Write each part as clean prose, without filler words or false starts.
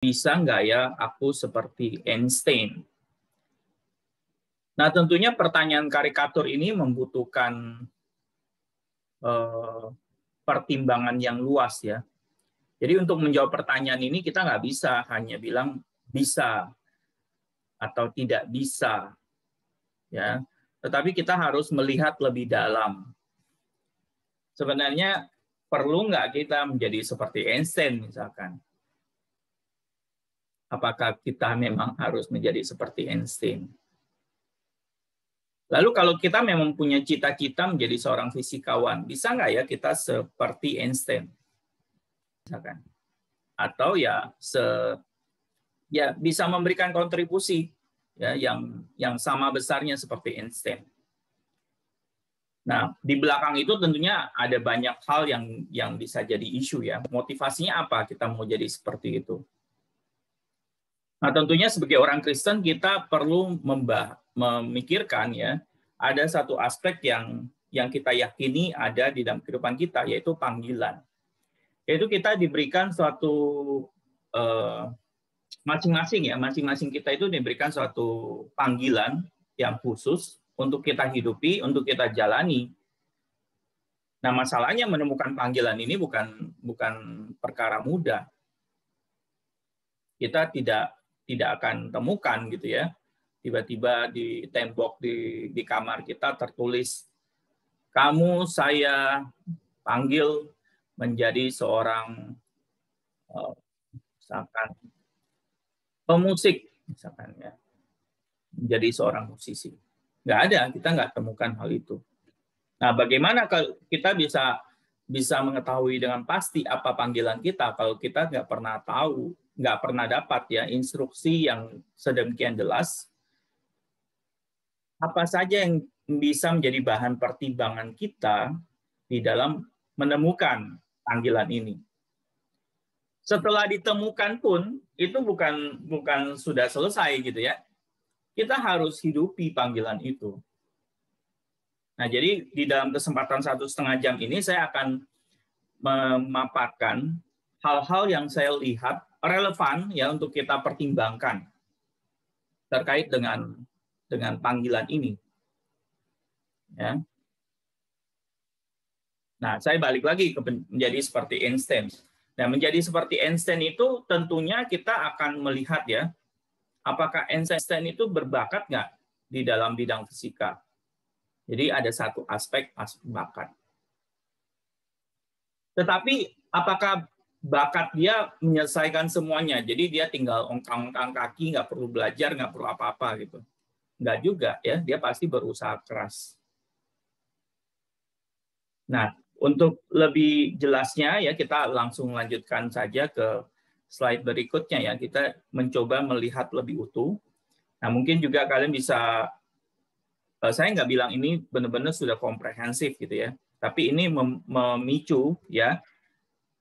bisa nggak ya aku seperti Einstein? Nah, tentunya pertanyaan karikatur ini membutuhkan pertimbangan yang luas ya. Jadi untuk menjawab pertanyaan ini kita nggak bisa hanya bilang bisa atau tidak bisa, ya. Tetapi kita harus melihat lebih dalam. Sebenarnya perlu nggak kita menjadi seperti Einstein misalkan? Apakah kita memang harus menjadi seperti Einstein? Lalu kalau kita memang punya cita-cita menjadi seorang fisikawan, bisa nggak ya kita seperti Einstein? Misalkan. Atau ya bisa memberikan kontribusi ya yang sama besarnya seperti Einstein. Nah, di belakang itu tentunya ada banyak hal yang bisa jadi isu ya. Motivasinya apa kita mau jadi seperti itu? Nah, tentunya sebagai orang Kristen kita perlu memikirkan ya, ada satu aspek yang kita yakini ada di dalam kehidupan kita, yaitu panggilan. Yaitu kita diberikan suatu masing-masing kita itu diberikan suatu panggilan yang khusus untuk kita hidupi, untuk kita jalani. Nah, masalahnya menemukan panggilan ini bukan perkara mudah. Kita tidak akan temukan gitu ya. Tiba-tiba di tembok di kamar kita tertulis, kamu saya panggil menjadi seorang misalkan pemusik, misalkan ya, menjadi seorang musisi. Nggak ada, kita nggak temukan hal itu. Nah, bagaimana kalau kita bisa mengetahui dengan pasti apa panggilan kita kalau kita nggak pernah tahu, nggak pernah dapat ya instruksi yang sedemikian jelas, apa saja yang bisa menjadi bahan pertimbangan kita di dalam menemukan panggilan ini. Setelah ditemukan pun itu bukan sudah selesai gitu ya. Kita harus hidupi panggilan itu. Nah, jadi di dalam kesempatan 1,5 jam ini saya akan memaparkan hal-hal yang saya lihat relevan ya untuk kita pertimbangkan terkait dengan panggilan ini. Ya. Nah, saya balik lagi ke menjadi seperti Einstein. Nah, menjadi seperti Einstein itu tentunya kita akan melihat ya, apakah Einstein itu berbakat nggak di dalam bidang fisika. Jadi ada satu aspek bakat. Tetapi apakah bakat dia menyelesaikan semuanya? Jadi dia tinggal ongkang-ongkang kaki, nggak perlu belajar, nggak perlu apa-apa gitu. Nggak juga ya, dia pasti berusaha keras. Nah, untuk lebih jelasnya ya kita langsung lanjutkan saja ke slide berikutnya ya. Kita mencoba melihat lebih utuh. Nah, mungkin juga kalian bisa, saya nggak bilang ini benar-benar sudah komprehensif gitu ya. Tapi ini memicu ya.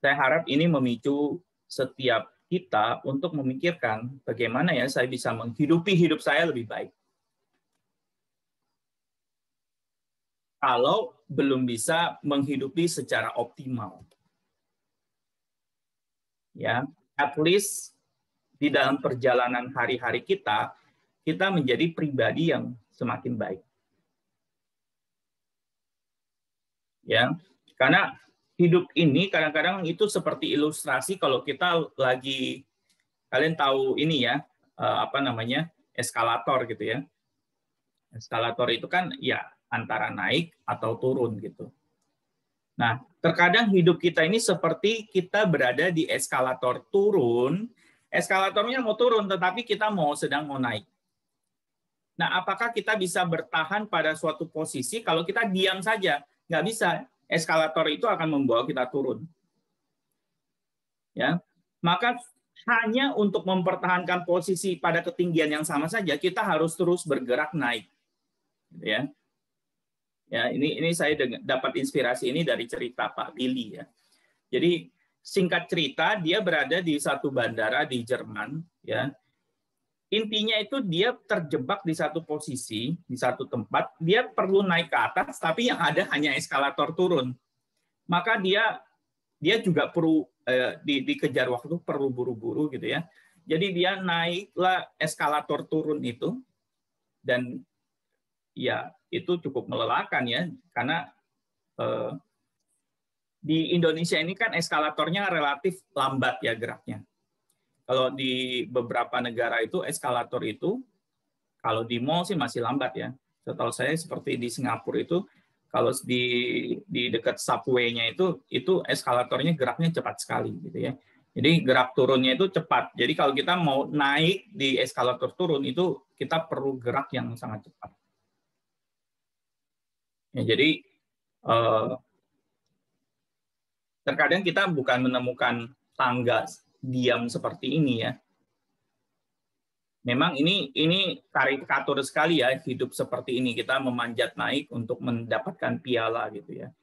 Saya harap ini memicu setiap kita untuk memikirkan bagaimana ya saya bisa menghidupi hidup saya lebih baik. Kalau belum bisa menghidupi secara optimal. Ya, at least di dalam perjalanan hari-hari kita menjadi pribadi yang semakin baik. Ya, karena hidup ini kadang-kadang itu seperti ilustrasi kalau kita lagi, kalian tahu ini ya, eskalator gitu ya. Eskalator itu kan ya antara naik atau turun gitu. Nah, terkadang hidup kita ini seperti kita berada di eskalator turun, eskalatornya mau turun tetapi kita sedang mau naik. Nah, apakah kita bisa bertahan pada suatu posisi kalau kita diam saja? Nggak bisa. Eskalator itu akan membawa kita turun. Ya, maka hanya untuk mempertahankan posisi pada ketinggian yang sama saja, kita harus terus bergerak naik. Ya, ya ini saya dapat inspirasi ini dari cerita Pak Billy ya. Jadi singkat cerita, dia berada di satu bandara di Jerman, ya. Intinya itu dia terjebak di satu posisi, di satu tempat, dia perlu naik ke atas, tapi yang ada hanya eskalator turun. Maka dia juga perlu dikejar waktu, perlu buru-buru gitu ya. Jadi dia naiklah eskalator turun itu, dan ya itu cukup melelahkan ya, karena di Indonesia ini kan eskalatornya relatif lambat ya geraknya. Kalau di beberapa negara itu eskalator itu, kalau di mall sih masih lambat ya. Setahu saya seperti di Singapura itu, kalau di dekat subway-nya itu eskalatornya geraknya cepat sekali gitu ya. Jadi gerak turunnya itu cepat. Jadi kalau kita mau naik di eskalator turun itu kita perlu gerak yang sangat cepat. Ya, jadi terkadang kita bukan menemukan tangga diam seperti ini ya. Memang ini karikatur sekali ya, hidup seperti ini, kita memanjat naik untuk mendapatkan piala gitu ya.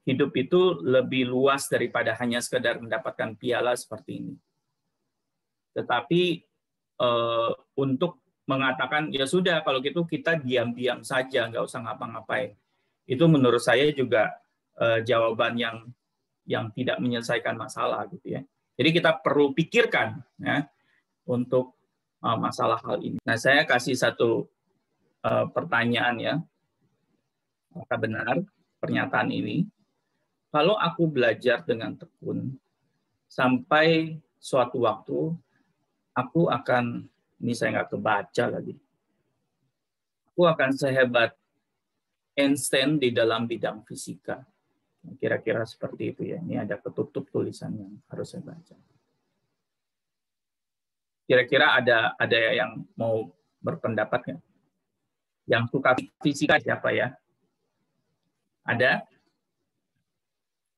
Hidup itu lebih luas daripada hanya sekedar mendapatkan piala seperti ini. Tetapi untuk mengatakan ya sudah kalau gitu kita diam-diam saja, nggak usah ngapa-ngapain, itu menurut saya juga jawaban yang tidak menyelesaikan masalah gitu ya. Jadi kita perlu pikirkan ya untuk masalah hal ini. Nah, saya kasih satu pertanyaan ya. Apakah benar pernyataan ini? Kalau aku belajar dengan tekun, sampai suatu waktu aku akan, ini saya nggak kebaca lagi, aku akan sehebat Einstein di dalam bidang fisika. Kira-kira seperti itu ya. Ini ada ketutup tulisan yang harus saya baca. Kira-kira ada yang mau berpendapat nggak? Yang suka fisika siapa ya? Ada?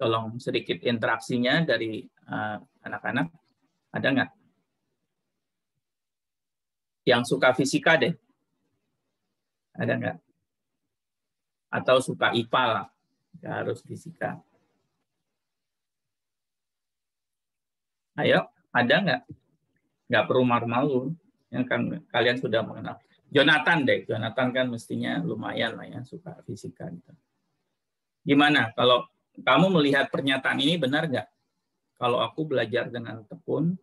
Tolong sedikit interaksinya dari anak-anak. Ada nggak? Yang suka fisika deh. Ada nggak? Atau suka IPA lah. Nggak harus fisika. Ayo, ada nggak? Nggak perlu malu-malu. Yang kan kalian sudah mengenal. Jonathan deh. Jonathan kan mestinya lumayan lah ya, suka fisika. Gitu. Gimana kalau kamu melihat pernyataan ini benar nggak? Kalau aku belajar dengan tekun,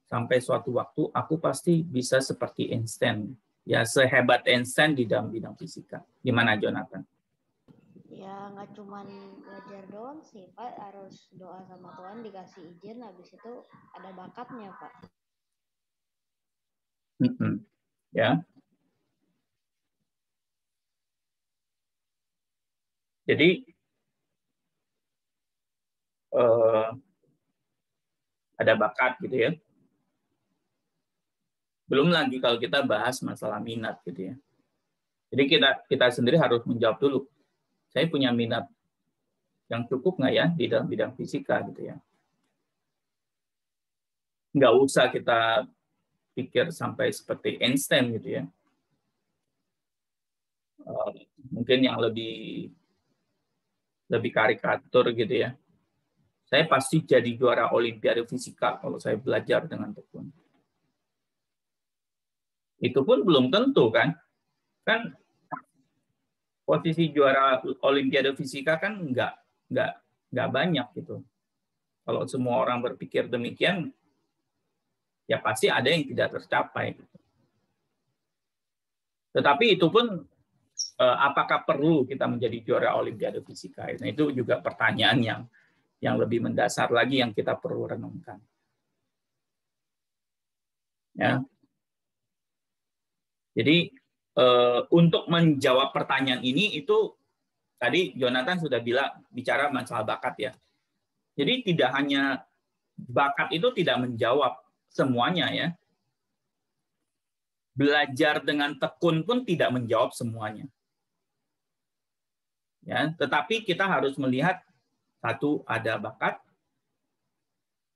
sampai suatu waktu aku pasti bisa seperti Einstein. Ya, sehebat Einstein di dalam bidang fisika. Gimana, Jonathan? Ya, nggak cuma belajar doang sih, Pak. Harus doa sama Tuhan, dikasih izin, habis itu ada bakatnya, Pak. Ya. Jadi, ada bakat gitu ya. Belum lagi kalau kita bahas masalah minat gitu ya. Jadi kita sendiri harus menjawab dulu. Saya punya minat yang cukup nggak ya di dalam bidang fisika gitu ya. Nggak usah kita pikir sampai seperti Einstein gitu ya. Mungkin yang lebih karikatur gitu ya. Saya pasti jadi juara Olimpiade Fisika kalau saya belajar dengan tekun. Itu pun belum tentu kan. Kan posisi juara Olimpiade Fisika kan nggak banyak gitu. Kalau semua orang berpikir demikian, ya pasti ada yang tidak tercapai. Gitu. Tetapi itu pun apakah perlu kita menjadi juara Olimpiade Fisika? Nah, itu juga pertanyaan yang lebih mendasar lagi yang kita perlu renungkan. Ya. Jadi untuk menjawab pertanyaan ini itu tadi Jonathan sudah bicara masalah bakat ya. Jadi tidak hanya bakat itu tidak menjawab semuanya ya. Belajar dengan tekun pun tidak menjawab semuanya. Ya, tetapi kita harus melihat satu ada bakat,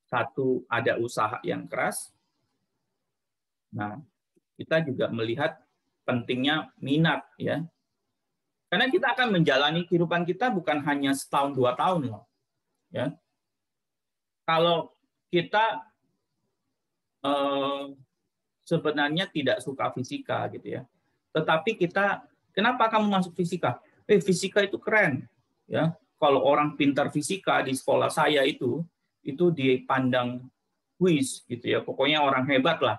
satu ada usaha yang keras. Nah, kita juga melihat pentingnya minat ya. Karena kita akan menjalani kehidupan kita bukan hanya setahun 2 tahun loh. Ya. Kalau kita sebenarnya tidak suka fisika gitu ya. Tetapi kenapa kamu masuk fisika? Fisika itu keren ya. Kalau orang pintar fisika di sekolah saya itu dipandang wis gitu ya, pokoknya orang hebat lah.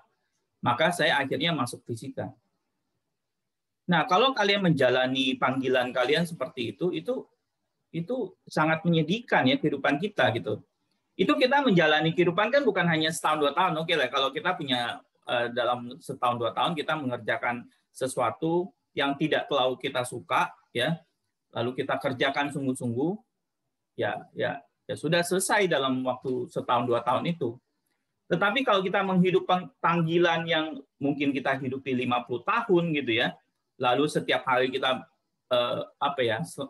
Maka saya akhirnya masuk fisika. Nah, kalau kalian menjalani panggilan kalian seperti itu sangat menyedihkan ya kehidupan kita gitu. Itu kita menjalani kehidupan kan bukan hanya setahun 2 tahun. Oke lah, kalau kita punya dalam setahun 2 tahun kita mengerjakan sesuatu yang tidak terlalu kita suka ya, lalu kita kerjakan sungguh-sungguh, ya sudah selesai dalam waktu setahun 2 tahun itu. Tetapi kalau kita menghidupkan panggilan yang mungkin kita hidupi 50 tahun gitu ya, lalu setiap hari kita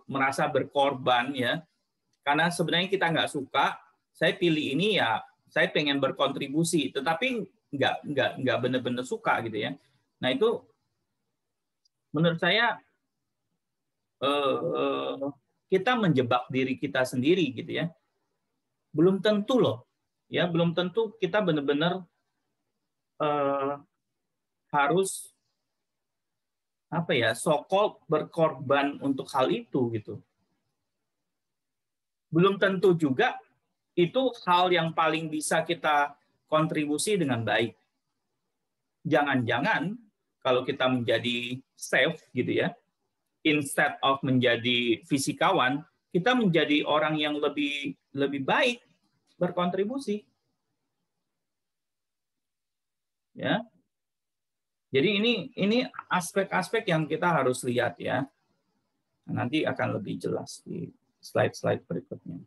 merasa berkorban ya, karena sebenarnya kita nggak suka, saya pilih ini ya, saya pengen berkontribusi, tetapi nggak benar-benar suka gitu ya. Nah itu menurut saya kita menjebak diri kita sendiri gitu ya. Belum tentu loh, ya belum tentu kita benar-benar harus so-called berkorban untuk hal itu gitu. Belum tentu juga itu hal yang paling bisa kita kontribusi dengan baik. Jangan-jangan kalau kita menjadi chef gitu ya, instead of menjadi fisikawan, kita menjadi orang yang lebih baik berkontribusi. Ya. Jadi ini aspek-aspek yang kita harus lihat ya. Nanti akan lebih jelas di slide-slide berikutnya.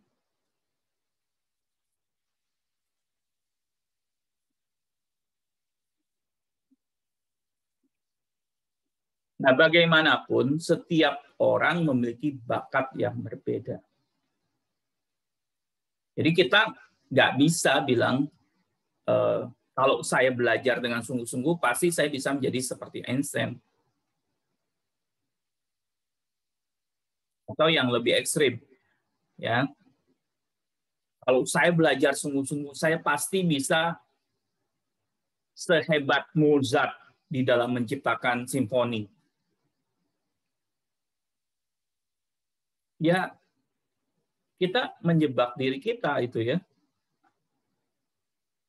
Nah, bagaimanapun setiap orang memiliki bakat yang berbeda. Jadi kita nggak bisa bilang kalau saya belajar dengan sungguh-sungguh pasti saya bisa menjadi seperti Einstein. Atau yang lebih ekstrim, ya. Kalau saya belajar sungguh-sungguh, saya pasti bisa sehebat Mozart di dalam menciptakan simfoni. Ya, kita menjebak diri kita itu ya.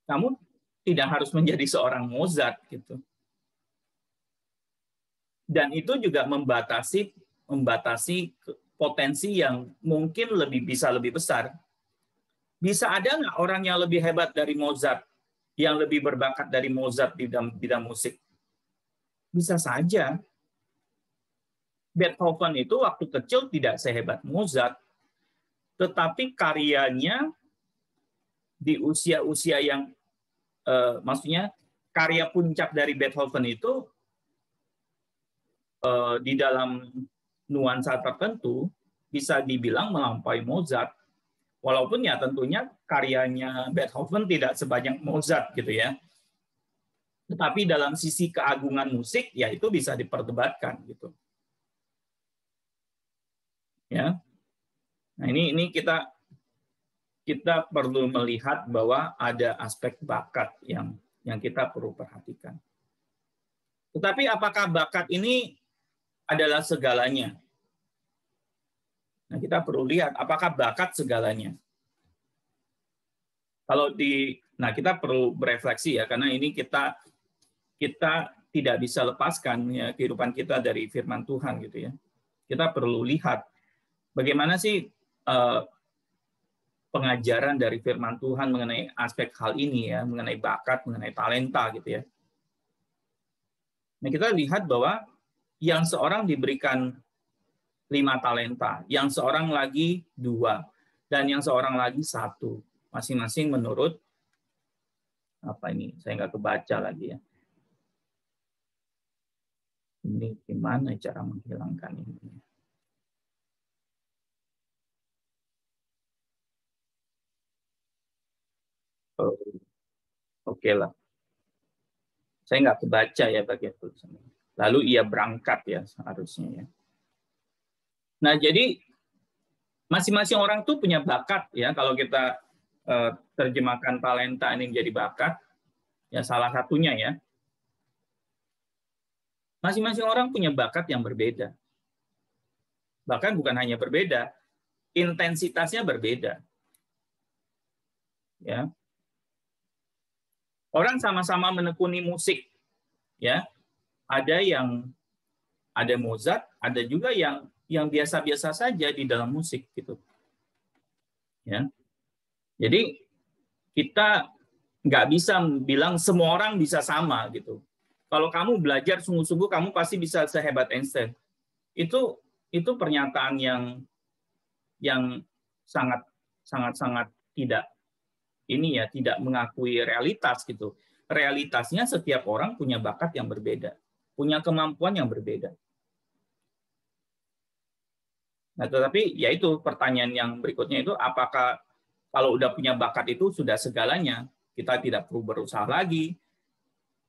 Kamu tidak harus menjadi seorang Mozart gitu. Dan itu juga membatasi potensi yang mungkin bisa lebih besar. Bisa ada nggak orang yang lebih hebat dari Mozart, yang lebih berbakat dari Mozart di dalam bidang musik? Bisa saja. Beethoven itu waktu kecil tidak sehebat Mozart, tetapi karyanya di usia-usia yang maksudnya karya puncak dari Beethoven itu di dalam nuansa tertentu bisa dibilang melampaui Mozart. Walaupun ya tentunya karyanya Beethoven tidak sebanyak Mozart gitu ya. Tetapi dalam sisi keagungan musik ya itu bisa diperdebatkan gitu. Ya. Nah, ini kita perlu melihat bahwa ada aspek bakat yang kita perlu perhatikan. Tetapi apakah bakat ini adalah segalanya? Nah, kita perlu lihat apakah bakat segalanya. Kita perlu berefleksi ya, karena ini kita tidak bisa lepaskan ya kehidupan kita dari firman Tuhan gitu ya. Kita perlu lihat bagaimana sih pengajaran dari firman Tuhan mengenai aspek hal ini ya, mengenai bakat, mengenai talenta gitu ya. Nah, kita lihat bahwa yang seorang diberikan 5 talenta, yang seorang lagi 2, dan yang seorang lagi 1. Masing-masing menurut apa ini? Saya nggak kebaca lagi ya. Ini gimana cara menghilangkan ini? Oh, oke lah. Saya nggak kebaca ya bagian tulisannya. Lalu ia berangkat ya seharusnya ya. Nah, jadi masing-masing orang tuh punya bakat ya. Kalau kita terjemahkan talenta ini menjadi bakat, ya salah satunya ya. Masing-masing orang punya bakat yang berbeda. Bahkan bukan hanya berbeda, intensitasnya berbeda. Ya. Orang sama-sama menekuni musik, ya. Ada Mozart, ada juga yang biasa-biasa saja di dalam musik gitu. Ya. Jadi kita nggak bisa bilang semua orang bisa sama gitu. Kalau kamu belajar sungguh-sungguh, kamu pasti bisa sehebat Einstein. Itu pernyataan yang sangat tidak mengakui realitas gitu. Realitasnya setiap orang punya bakat yang berbeda, punya kemampuan yang berbeda. Nah, tetapi yaitu pertanyaan yang berikutnya itu, apakah kalau udah punya bakat itu sudah segalanya? Kita tidak perlu berusaha lagi,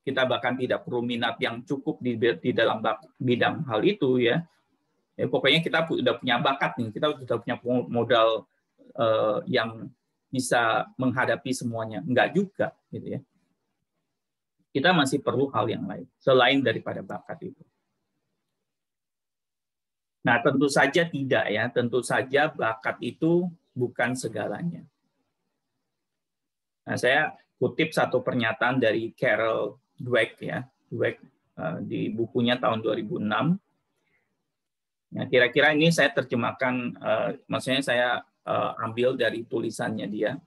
kita bahkan tidak perlu minat yang cukup di dalam bidang hal itu, ya. Pokoknya kita sudah punya bakat nih, kita sudah punya modal yang bisa menghadapi semuanya. Enggak juga, gitu ya. Kita masih perlu hal yang lain selain daripada bakat itu. Nah, tentu saja tidak, ya. Tentu saja bakat itu bukan segalanya. Nah, saya kutip satu pernyataan dari Carol Dweck, ya. Dweck di bukunya tahun 2006. Nah, kira-kira ini saya terjemahkan, maksudnya saya ambil dari tulisannya dia.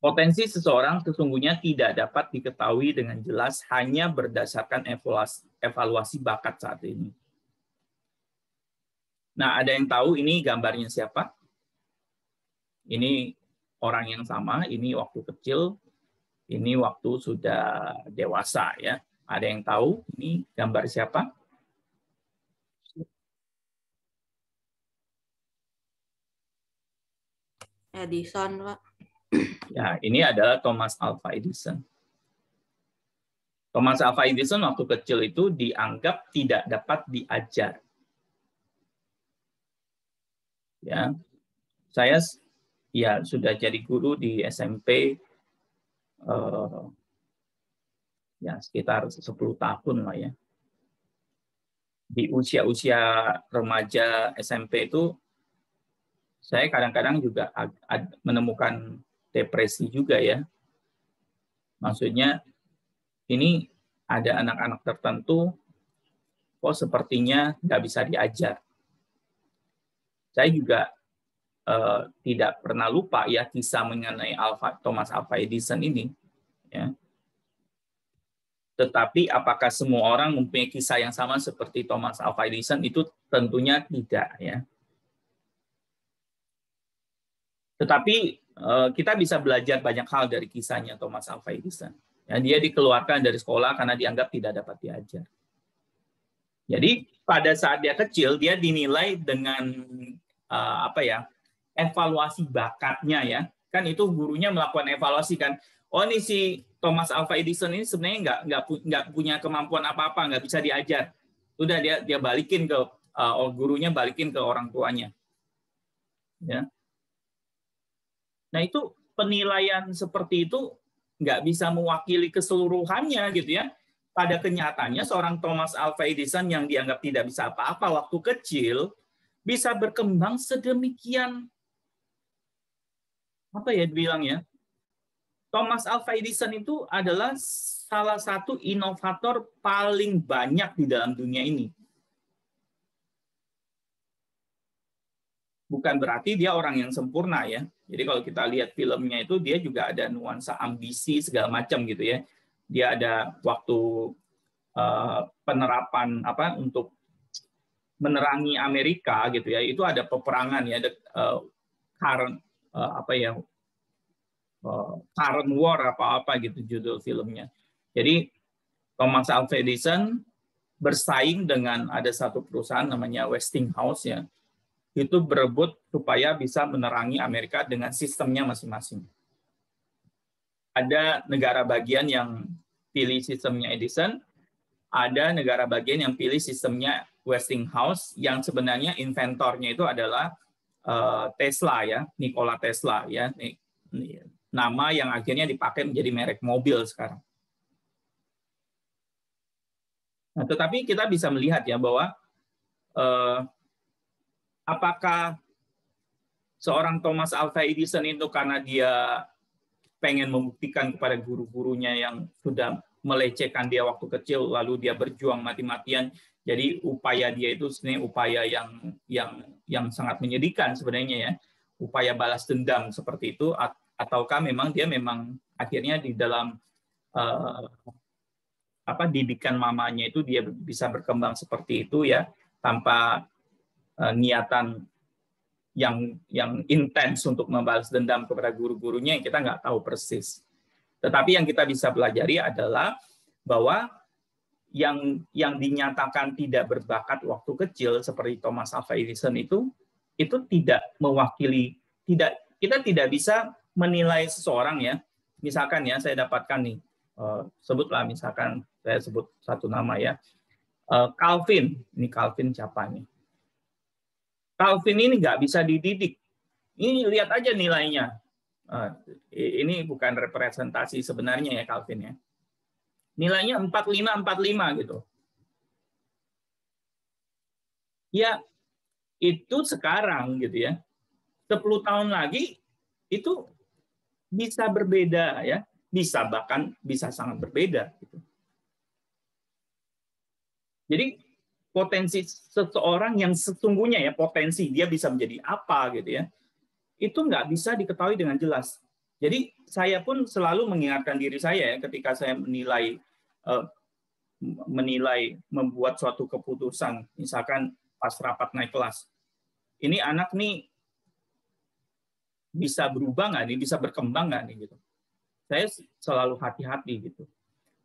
Potensi seseorang sesungguhnya tidak dapat diketahui dengan jelas hanya berdasarkan evaluasi bakat saat ini. Nah, ada yang tahu ini gambarnya siapa? Ini orang yang sama, ini waktu kecil, ini waktu sudah dewasa, ya. Ada yang tahu ini gambar siapa? Edison, Pak. Ya, ini adalah Thomas Alva Edison. Thomas Alva Edison waktu kecil itu dianggap tidak dapat diajar. Ya, saya sudah jadi guru di SMP ya sekitar 10 tahun lah, ya. Di usia-usia remaja SMP itu saya kadang-kadang juga menemukan depresi juga, ya. Maksudnya ini ada anak-anak tertentu kok sepertinya nggak bisa diajar. Saya juga tidak pernah lupa, ya, kisah mengenai Thomas Alva Edison ini, ya. Tetapi apakah semua orang mempunyai kisah yang sama seperti Thomas Alva Edison? Itu tentunya tidak, ya. Tetapi kita bisa belajar banyak hal dari kisahnya Thomas Alva Edison. Ya, dia dikeluarkan dari sekolah karena dianggap tidak dapat diajar. Jadi pada saat dia kecil dia dinilai dengan evaluasi bakatnya, ya. Kan itu gurunya melakukan evaluasi kan. Oh, ini si Thomas Alva Edison ini sebenarnya nggak punya kemampuan apa-apa, nggak bisa diajar. Udah dia balikin ke gurunya, balikin ke orang tuanya. Ya. Nah, itu penilaian seperti itu nggak bisa mewakili keseluruhannya, gitu ya. Pada kenyataannya seorang Thomas Alva Edison yang dianggap tidak bisa apa-apa waktu kecil bisa berkembang sedemikian, dibilangnya. Thomas Alva Edison itu adalah salah satu inovator paling banyak di dalam dunia ini. Bukan berarti dia orang yang sempurna, ya. Jadi kalau kita lihat filmnya itu dia juga ada nuansa ambisi segala macam gitu, ya. Dia ada waktu penerapan untuk menerangi Amerika gitu, ya. Itu ada peperangan, ya, ada current current war apa gitu judul filmnya. Jadi Thomas Alva Edison bersaing dengan ada satu perusahaan namanya Westinghouse, ya. Itu berebut supaya bisa menerangi Amerika dengan sistemnya masing-masing. Ada negara bagian yang pilih sistemnya Edison, ada negara bagian yang pilih sistemnya Westinghouse, yang sebenarnya inventornya itu adalah Tesla, ya, Nikola Tesla, ya. Nama yang akhirnya dipakai menjadi merek mobil sekarang. Nah, tetapi kita bisa melihat, ya, bahwa apakah seorang Thomas Alva Edison itu karena dia pengen membuktikan kepada guru-gurunya yang sudah melecehkan dia waktu kecil, lalu dia berjuang mati-matian. Jadi upaya dia itu sebenarnya upaya yang sangat menyedihkan sebenarnya ya, upaya balas dendam seperti itu, ataukah memang dia memang akhirnya di dalam didikan mamanya itu dia bisa berkembang seperti itu ya, tanpa niatan yang intens untuk membalas dendam kepada guru-gurunya, yang kita nggak tahu persis. Tetapi yang kita bisa pelajari adalah bahwa yang dinyatakan tidak berbakat waktu kecil seperti Thomas Alva Edison itu tidak mewakili, kita tidak bisa menilai seseorang ya. Misalkan ya, saya dapatkan nih, sebutlah misalkan saya sebut satu nama ya, Calvin. Ini Calvin siapa nih? Calvin ini nggak bisa dididik. Ini lihat aja nilainya. Ini bukan representasi sebenarnya ya Calvin ya. Nilainya 45 gitu. Ya, itu sekarang gitu ya. 10 tahun lagi itu bisa berbeda ya. Bahkan bisa sangat berbeda gitu. Jadi potensi seseorang yang sesungguhnya ya, potensi dia bisa menjadi apa gitu ya, itu nggak bisa diketahui dengan jelas. Jadi saya pun selalu mengingatkan diri saya ya, ketika saya menilai membuat suatu keputusan, misalkan pas rapat naik kelas, ini anak nih bisa berubah nggak nih, bisa berkembang nggak nih gitu. Saya selalu hati-hati gitu.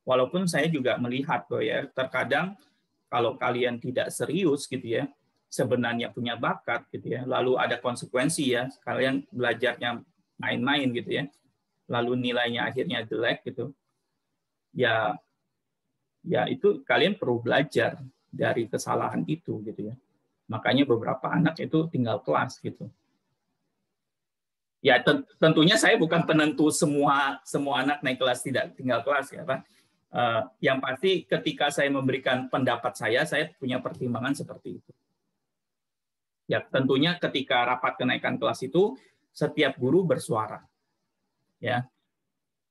Walaupun saya juga melihat bahwa ya terkadang kalau kalian tidak serius gitu ya, sebenarnya punya bakat gitu ya, lalu ada konsekuensi ya, kalian belajarnya main-main gitu ya, lalu nilainya akhirnya jelek gitu, ya itu kalian perlu belajar dari kesalahan itu gitu ya. Makanya beberapa anak itu tinggal kelas gitu. Ya tentunya saya bukan penentu semua anak naik kelas tidak tinggal kelas ya Pak. Yang pasti ketika saya memberikan pendapat saya punya pertimbangan seperti itu. Ya tentunya ketika rapat kenaikan kelas itu setiap guru bersuara. Ya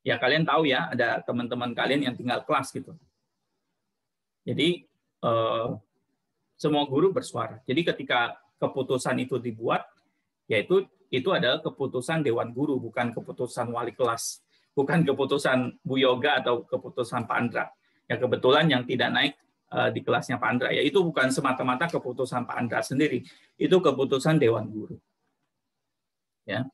kalian tahu ya, ada teman-teman kalian yang tinggal kelas gitu. Jadi semua guru bersuara. Jadi ketika keputusan itu dibuat, yaitu itu adalah keputusan Dewan Guru, bukan keputusan wali kelas, bukan keputusan Bu Yoga atau keputusan Pak Andra. Ya kebetulan yang tidak naik di kelasnya Pak Andra, ya itu bukan semata-mata keputusan Pak Andra sendiri, itu keputusan Dewan Guru. Ya.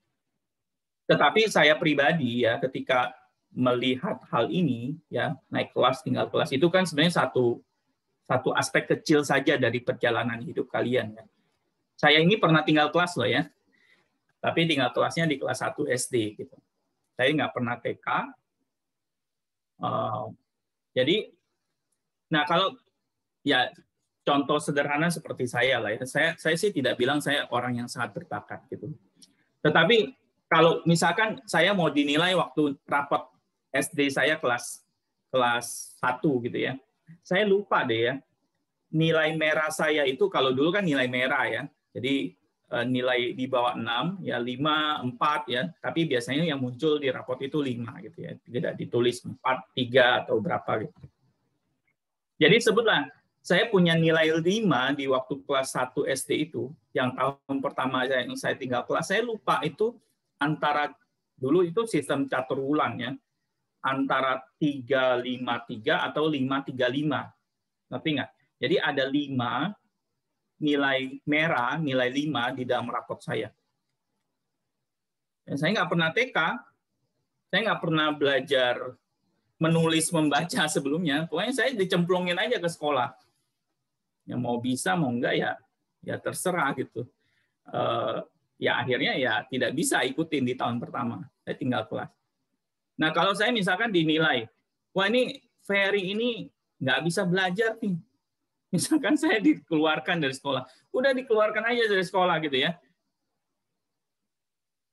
Tetapi saya pribadi ya ketika melihat hal ini ya, naik kelas tinggal kelas itu kan sebenarnya satu aspek kecil saja dari perjalanan hidup kalian ya. Saya ini pernah tinggal kelas loh ya. Tapi tinggal kelasnya di kelas 1 SD gitu. Saya nggak pernah TK. Jadi, nah kalau ya contoh sederhana seperti saya lah ya. Saya sih tidak bilang saya orang yang sangat berbakat gitu. Tetapi kalau misalkan saya mau dinilai waktu rapat SD saya kelas 1 gitu ya. Saya lupa deh ya. Nilai merah saya itu kalau dulu kan nilai merah ya. Jadi nilai di bawah 6 ya 5, 4 ya, tapi biasanya yang muncul di raport itu 5 gitu ya. Tidak ditulis 4, 3 atau berapa gitu. Jadi sebutlah saya punya nilai 5 di waktu kelas 1 SD itu, yang tahun pertama yang saya tinggal kelas, saya lupa itu antara dulu itu sistem catur ulang ya. Antara 353 atau 535. Ngerti nggak? Jadi ada 5 nilai merah, nilai 5 di dalam raport saya. Dan saya nggak pernah TK, saya nggak pernah belajar menulis, membaca sebelumnya. Pokoknya saya dicemplungin aja ke sekolah. Ya mau bisa, mau enggak ya terserah gitu. Ya akhirnya ya tidak bisa ikutin di tahun pertama. Saya tinggal kelas. Nah kalau saya misalkan dinilai, wah ini Ferry ini nggak bisa belajar nih. Misalkan saya dikeluarkan dari sekolah, udah dikeluarkan aja dari sekolah gitu ya.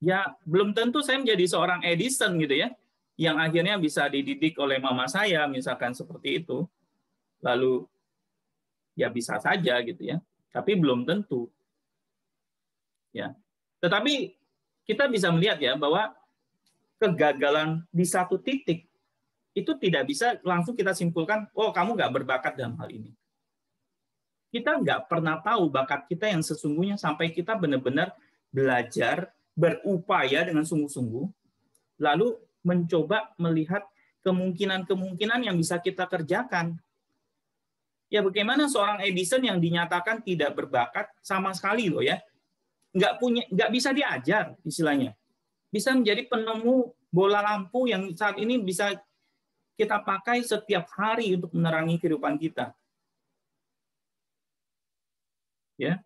Ya belum tentu saya menjadi seorang Edison gitu ya, yang akhirnya bisa dididik oleh mama saya, misalkan seperti itu. Lalu ya bisa saja gitu ya, tapi belum tentu. Ya, tetapi kita bisa melihat ya bahwa kegagalan di satu titik, itu tidak bisa langsung kita simpulkan, oh kamu nggak berbakat dalam hal ini. Kita nggak pernah tahu bakat kita yang sesungguhnya sampai kita benar-benar belajar, berupaya dengan sungguh-sungguh, lalu mencoba melihat kemungkinan-kemungkinan yang bisa kita kerjakan. Ya bagaimana seorang Edison yang dinyatakan tidak berbakat sama sekali loh ya, nggak bisa diajar istilahnya, bisa menjadi penemu bola lampu yang saat ini bisa kita pakai setiap hari untuk menerangi kehidupan kita. Ya,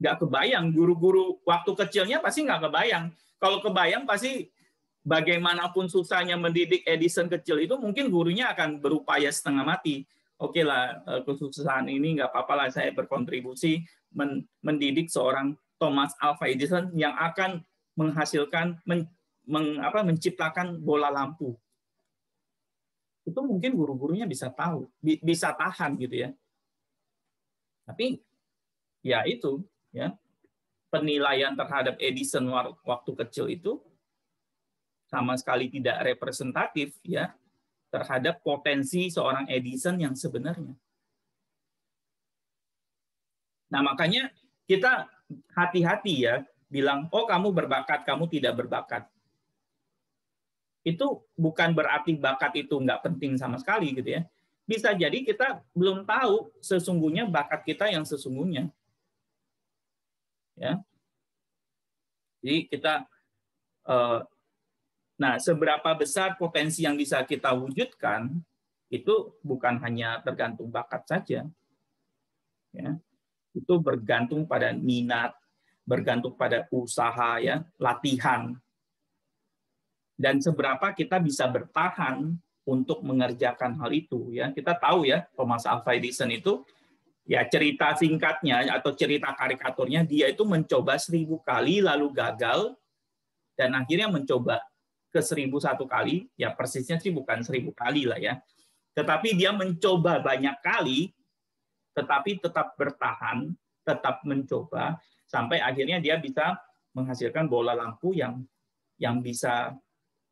nggak kebayang guru-guru waktu kecilnya pasti nggak kebayang. Kalau kebayang pasti bagaimanapun susahnya mendidik Edison kecil itu mungkin gurunya akan berupaya setengah mati. Oke lah, kesusahan ini nggak apa-apa lah saya berkontribusi mendidik seorang Thomas Alva Edison yang akan menghasilkan menciptakan bola lampu. Itu mungkin guru-gurunya bisa tahu, bisa tahan gitu ya. Tapi ya itu ya, penilaian terhadap Edison waktu kecil itu sama sekali tidak representatif ya terhadap potensi seorang Edison yang sebenarnya. Nah, makanya kita hati-hati ya bilang, oh kamu berbakat, kamu tidak berbakat. Itu bukan berarti bakat itu nggak penting sama sekali gitu ya. Bisa jadi kita belum tahu sesungguhnya bakat kita yang sesungguhnya. Ya. Jadi kita nah, seberapa besar potensi yang bisa kita wujudkan itu bukan hanya tergantung bakat saja. Ya. Itu bergantung pada minat, bergantung pada usaha ya, latihan. Dan seberapa kita bisa bertahan untuk mengerjakan hal itu ya. Kita tahu ya, Thomas Alva Edison itu ya cerita singkatnya atau cerita karikaturnya dia itu mencoba 1000 kali lalu gagal dan akhirnya mencoba ke 1001 kali, ya persisnya sih bukan 1000 kali lah ya. Tetapi dia mencoba banyak kali tetapi tetap bertahan, tetap mencoba sampai akhirnya dia bisa menghasilkan bola lampu yang bisa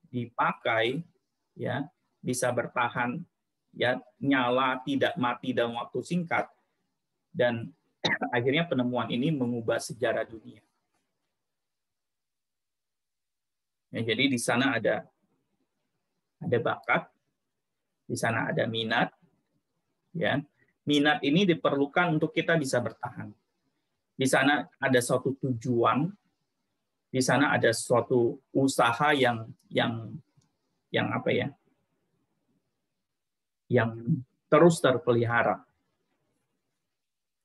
dipakai ya, bisa bertahan ya, nyala tidak mati dalam waktu singkat dan akhirnya penemuan ini mengubah sejarah dunia. Ya, jadi di sana ada bakat, di sana ada minat ya. Minat ini diperlukan untuk kita bisa bertahan. Di sana ada suatu tujuan, di sana ada suatu usaha yang apa ya, yang terus terpelihara,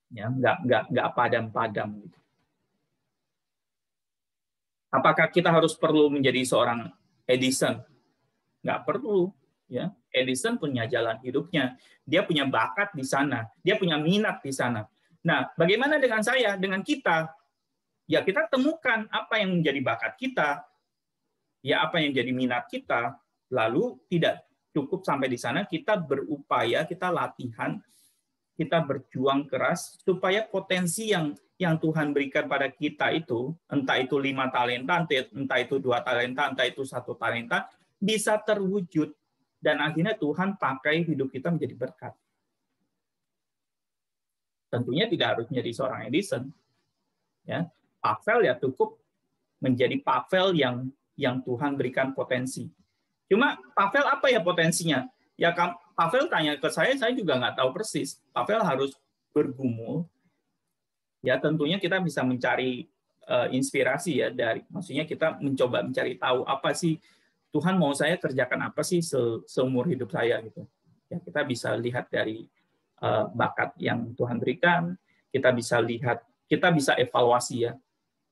ya nggak padam-padam. Apakah kita harus perlu menjadi seorang Edison? Nggak perlu, ya. Edison punya jalan hidupnya, dia punya bakat di sana, dia punya minat di sana. Nah, bagaimana dengan saya, dengan kita? Ya kita temukan apa yang menjadi bakat kita, ya apa yang jadi minat kita, lalu tidak cukup sampai di sana, kita berupaya, kita latihan, kita berjuang keras supaya potensi yang Tuhan berikan pada kita itu, entah itu 5 talenta, entah itu 2 talenta, entah itu 1 talenta, bisa terwujud dan akhirnya Tuhan pakai hidup kita menjadi berkat. Tentunya tidak harus menjadi seorang Edison, ya. Pavel ya cukup menjadi Pavel yang Tuhan berikan potensi. Cuma Pavel apa ya potensinya? Ya Pavel tanya ke saya juga nggak tahu persis. Pavel harus bergumul. Ya tentunya kita bisa mencari inspirasi ya maksudnya kita mencoba mencari tahu apa sih Tuhan mau saya kerjakan apa sih seumur hidup saya gitu. Ya kita bisa lihat dari bakat yang Tuhan berikan, kita bisa lihat, kita bisa evaluasi ya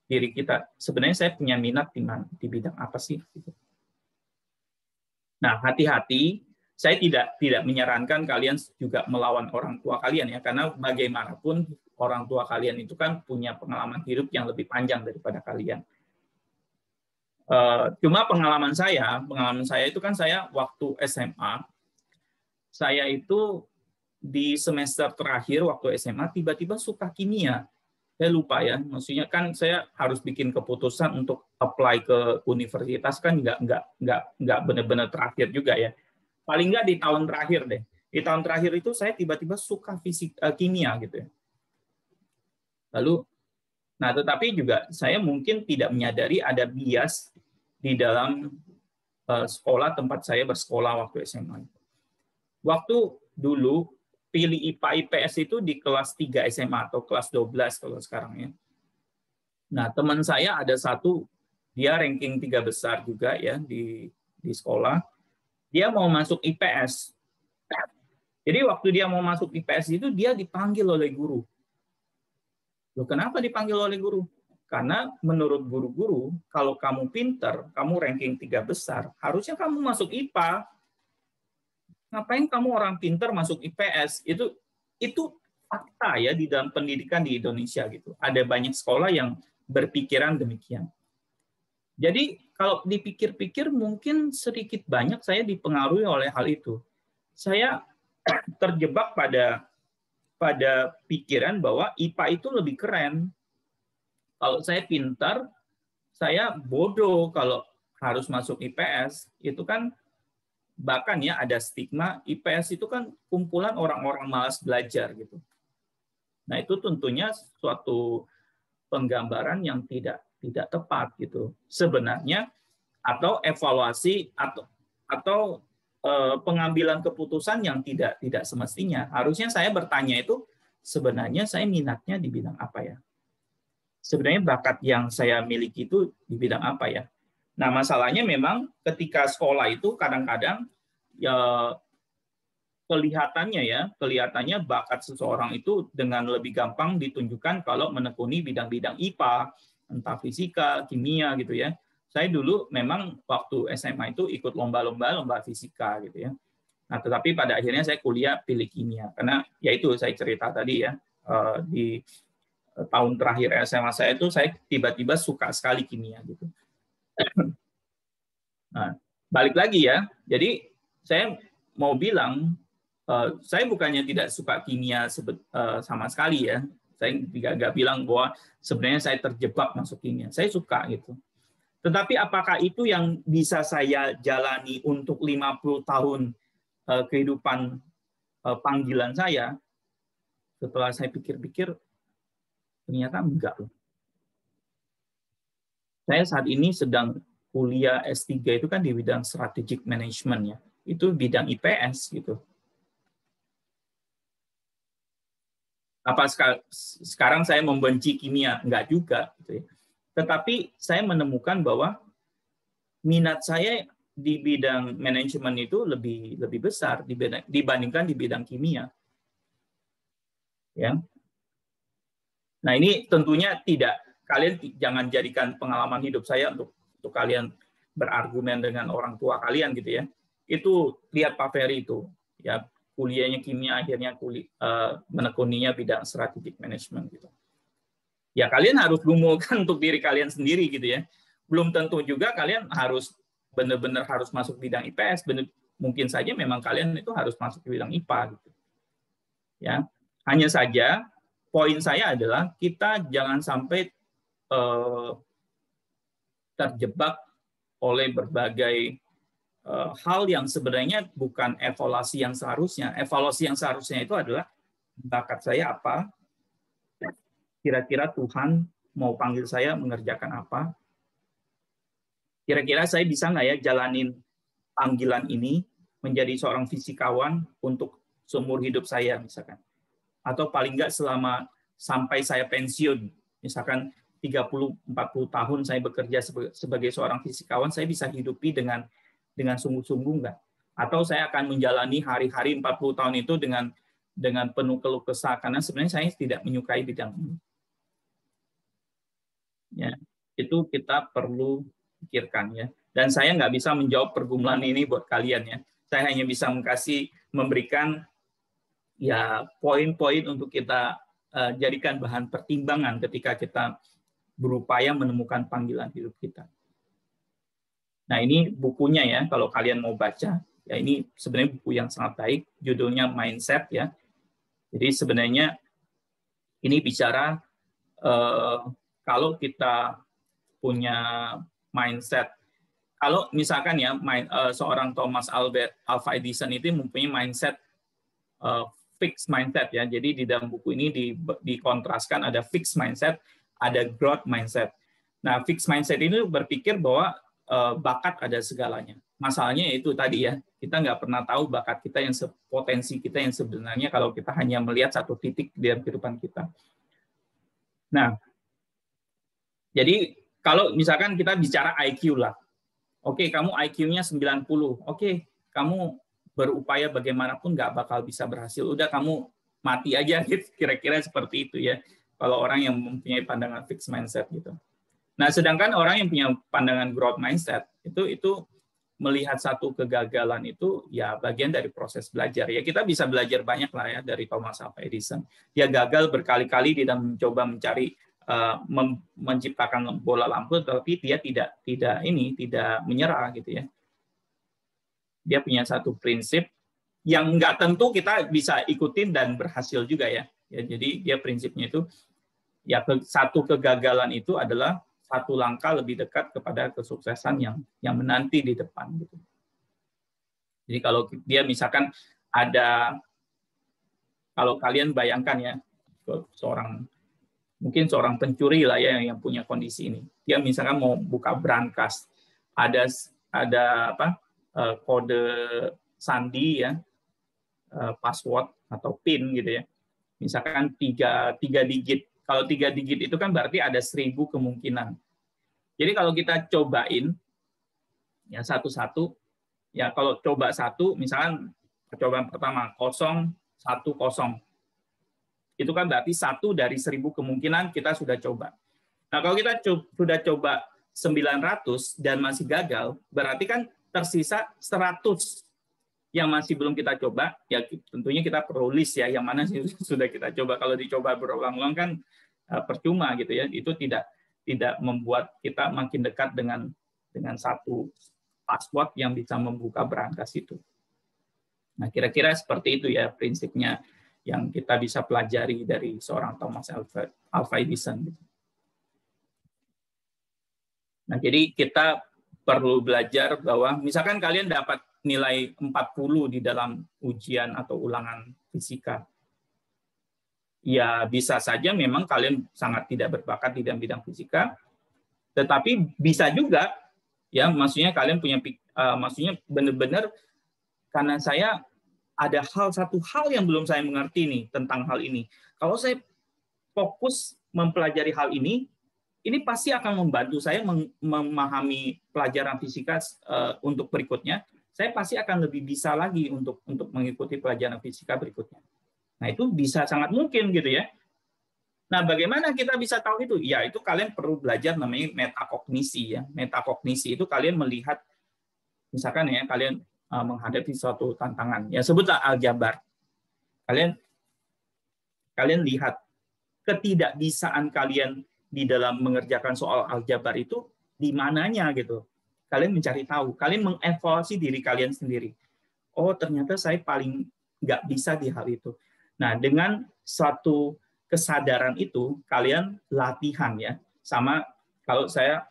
diri kita. Sebenarnya saya punya minat di bidang apa sih? Gitu. Nah, hati-hati. Saya tidak menyarankan kalian juga melawan orang tua kalian ya, karena bagaimanapun orang tua kalian itu kan punya pengalaman hidup yang lebih panjang daripada kalian. Cuma pengalaman saya itu kan saya waktu SMA, saya itu di semester terakhir waktu SMA tiba-tiba suka kimia. Saya lupa ya, maksudnya kan saya harus bikin keputusan untuk apply ke universitas kan nggak benar-benar terakhir juga ya. Paling nggak di tahun terakhir deh. Di tahun terakhir itu saya tiba-tiba suka kimia gitu ya. Lalu, nah tetapi juga saya mungkin tidak menyadari ada bias di dalam sekolah tempat saya bersekolah waktu SMA. Waktu dulu pilih IPA IPS itu di kelas 3 SMA atau kelas 12 kalau sekarang ya. Nah, teman saya ada satu, dia ranking 3 besar juga ya di sekolah. Dia mau masuk IPS. Jadi waktu dia mau masuk IPS itu dia dipanggil oleh guru. Loh, kenapa dipanggil oleh guru? Karena menurut guru-guru, kalau kamu pinter, kamu ranking 3 besar, harusnya kamu masuk IPA. Ngapain kamu orang pinter masuk IPS? Itu fakta ya di dalam pendidikan di Indonesia gitu. Ada banyak sekolah yang berpikiran demikian. Jadi kalau dipikir-pikir mungkin sedikit banyak saya dipengaruhi oleh hal itu. Saya terjebak pada pikiran bahwa IPA itu lebih keren. Kalau saya pintar, saya bodoh kalau harus masuk IPS. Itu kan bahkan ya ada stigma IPS itu kan kumpulan orang-orang malas belajar gitu. Nah, itu tentunya suatu penggambaran yang tidak tepat gitu. Sebenarnya atau evaluasi atau pengambilan keputusan yang tidak semestinya. Harusnya saya bertanya itu sebenarnya saya minatnya di bidang apa ya? Sebenarnya bakat yang saya miliki itu di bidang apa ya? Nah, masalahnya memang ketika sekolah itu kadang-kadang ya kelihatannya bakat seseorang itu dengan lebih gampang ditunjukkan kalau menekuni bidang-bidang IPA, entah fisika, kimia gitu ya. Saya dulu memang waktu SMA itu ikut lomba fisika gitu ya. Nah, tetapi pada akhirnya saya kuliah pilih kimia karena ya itu saya cerita tadi ya, di tahun terakhir SMA saya itu saya tiba-tiba suka sekali kimia gitu. Nah, balik lagi ya. Jadi saya mau bilang saya bukannya tidak suka kimia sama sekali ya. Saya nggak bilang bahwa sebenarnya saya terjebak masuk kimia. Saya suka gitu. Tetapi apakah itu yang bisa saya jalani untuk 50 tahun kehidupan panggilan saya? Setelah saya pikir-pikir, ternyata enggak. Saya saat ini sedang kuliah S3 itu kan di bidang strategic management ya. Itu bidang IPS gitu. Apa sekarang saya membenci kimia? Enggak juga gitu ya. Tetapi saya menemukan bahwa minat saya di bidang manajemen itu lebih besar dibandingkan di bidang kimia. Ya. Nah, ini tentunya kalian jangan jadikan pengalaman hidup saya untuk kalian berargumen dengan orang tua kalian gitu ya. Itu lihat Pak Ferry itu, ya kuliahnya kimia akhirnya menekuninya bidang strategic management gitu. Ya kalian harus gumulkan untuk diri kalian sendiri gitu ya. Belum tentu juga kalian harus benar-benar harus masuk bidang IPS. Mungkin saja memang kalian itu harus masuk ke bidang IPA gitu. Ya, hanya saja poin saya adalah kita jangan sampai terjebak oleh berbagai hal yang sebenarnya bukan evaluasi yang seharusnya. Evaluasi yang seharusnya itu adalah bakat saya apa, kira-kira Tuhan mau panggil saya mengerjakan apa, kira-kira saya bisa nggak ya jalanin panggilan ini menjadi seorang fisikawan untuk seumur hidup saya misalkan. Atau paling nggak selama sampai saya pensiun, misalkan 30-40 tahun saya bekerja sebagai seorang fisikawan, saya bisa hidupi dengan sungguh-sungguh nggak? Atau saya akan menjalani hari-hari 40 tahun itu dengan penuh keluh kesah karena sebenarnya saya tidak menyukai bidang ini. Ya, itu kita perlu pikirkan ya. Dan saya nggak bisa menjawab pergumulan ini buat kalian ya. Saya hanya bisa memberikan ya poin-poin untuk kita jadikan bahan pertimbangan ketika kita berupaya menemukan panggilan hidup kita. Nah, ini bukunya ya, kalau kalian mau baca. Ya, ini sebenarnya buku yang sangat baik, judulnya Mindset ya. Jadi sebenarnya ini bicara kalau kita punya mindset, kalau misalkan ya seorang Thomas Alva Edison itu mempunyai mindset fixed mindset ya. Jadi di dalam buku ini dikontraskan ada fixed mindset, ada growth mindset. Nah, fixed mindset ini berpikir bahwa bakat ada segalanya. Masalahnya itu tadi ya, kita nggak pernah tahu bakat kita yang potensi kita yang sebenarnya kalau kita hanya melihat satu titik di dalam kehidupan kita. Nah, jadi kalau misalkan kita bicara IQ lah, oke, kamu IQ-nya 90, oke, kamu berupaya bagaimanapun nggak bakal bisa berhasil. Udah kamu mati aja, kira-kira seperti itu ya. Kalau orang yang mempunyai pandangan fixed mindset gitu. Nah, sedangkan orang yang punya pandangan growth mindset itu melihat satu kegagalan itu ya bagian dari proses belajar. Ya kita bisa belajar banyak lah ya dari Thomas Alva Edison. Dia gagal berkali-kali di dalam mencoba mencari menciptakan bola lampu, tapi dia tidak menyerah gitu ya. Dia punya satu prinsip yang nggak tentu kita bisa ikutin dan berhasil juga ya. Jadi dia prinsipnya itu ya satu kegagalan itu adalah satu langkah lebih dekat kepada kesuksesan yang menanti di depan gitu. Jadi kalau dia misalkan kalau kalian bayangkan ya mungkin seorang pencuri lah ya yang punya kondisi ini. Dia misalkan mau buka brankas, ada kode sandi ya, password atau PIN gitu ya. Misalkan tiga digit. Kalau 3 digit itu kan berarti ada 1000 kemungkinan. Jadi kalau kita cobain ya satu-satu, ya kalau coba satu, misalkan percobaan pertama 010, itu kan berarti 1 dari 1000 kemungkinan kita sudah coba. Nah kalau kita sudah coba 900 dan masih gagal, berarti kan tersisa 100 yang masih belum kita coba. Ya tentunya kita perlu list ya yang mana sih sudah kita coba. Kalau dicoba berulang-ulang kan percuma gitu ya. Itu tidak membuat kita makin dekat dengan satu password yang bisa membuka brankas itu. Nah, kira-kira seperti itu ya prinsipnya yang kita bisa pelajari dari seorang Thomas Alva Edison. Nah, jadi kita perlu belajar bahwa misalkan kalian dapat nilai 40 di dalam ujian atau ulangan fisika. Ya, bisa saja memang kalian sangat tidak berbakat di dalam bidang fisika, tetapi bisa juga ya maksudnya kalian punya maksudnya benar-benar karena saya ada satu hal yang belum saya mengerti nih tentang hal ini. Kalau saya fokus mempelajari hal ini pasti akan membantu saya memahami pelajaran fisika untuk berikutnya. Saya pasti akan lebih bisa lagi untuk mengikuti pelajaran fisika berikutnya. Nah, itu bisa sangat mungkin gitu ya. Nah, bagaimana kita bisa tahu itu? Ya, itu kalian perlu belajar namanya metakognisi ya. Metakognisi itu kalian melihat misalkan ya kalian menghadapi suatu tantangan. Ya sebutlah aljabar. Kalian lihat ketidakbisaan kalian di dalam mengerjakan soal aljabar itu di mananya gitu. Kalian mencari tahu, kalian mengevaluasi diri kalian sendiri. Oh, ternyata saya paling nggak bisa di hal itu. Nah, dengan suatu kesadaran itu, kalian latihan ya. Sama kalau saya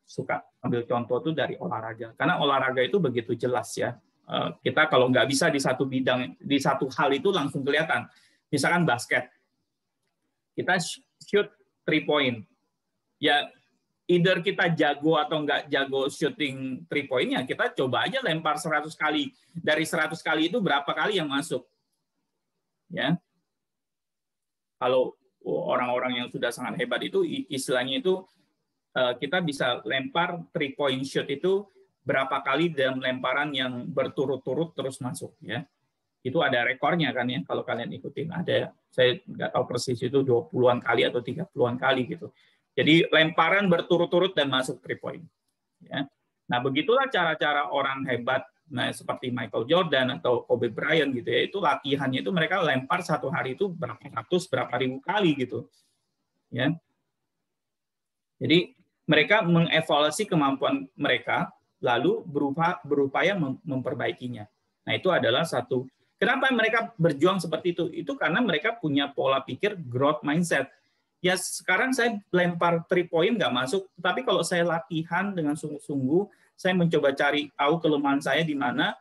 suka ambil contoh tuh dari olahraga. Karena olahraga itu begitu jelas ya. Kita kalau nggak bisa di satu bidang, di satu hal itu langsung kelihatan. Misalkan basket. Kita shoot 3 point. Ya, either kita jago atau nggak jago shooting 3 point-nya, kita coba aja lempar 100 kali. Dari 100 kali itu berapa kali yang masuk? Ya. Kalau orang-orang yang sudah sangat hebat itu, istilahnya itu kita bisa lempar 3 point shot itu berapa kali dalam lemparan yang berturut-turut terus masuk. Ya. Itu ada rekornya kan ya, kalau kalian ikutin. Ada, saya nggak tahu persis itu 20-an kali atau 30-an kali gitu. Jadi lemparan berturut-turut dan masuk 3 point. Ya. Nah, begitulah cara-cara orang hebat, nah seperti Michael Jordan atau Kobe Bryant gitu ya. Itu latihannya itu mereka lempar satu hari itu berapa ribu kali gitu. Ya. Jadi mereka mengevaluasi kemampuan mereka lalu berupaya memperbaikinya. Nah, itu adalah satu. Kenapa mereka berjuang seperti itu? Itu karena mereka punya pola pikir growth mindset. Ya sekarang saya lempar 3 point nggak masuk, tapi kalau saya latihan dengan sungguh-sungguh, saya mencoba cari tahu kelemahan saya di mana,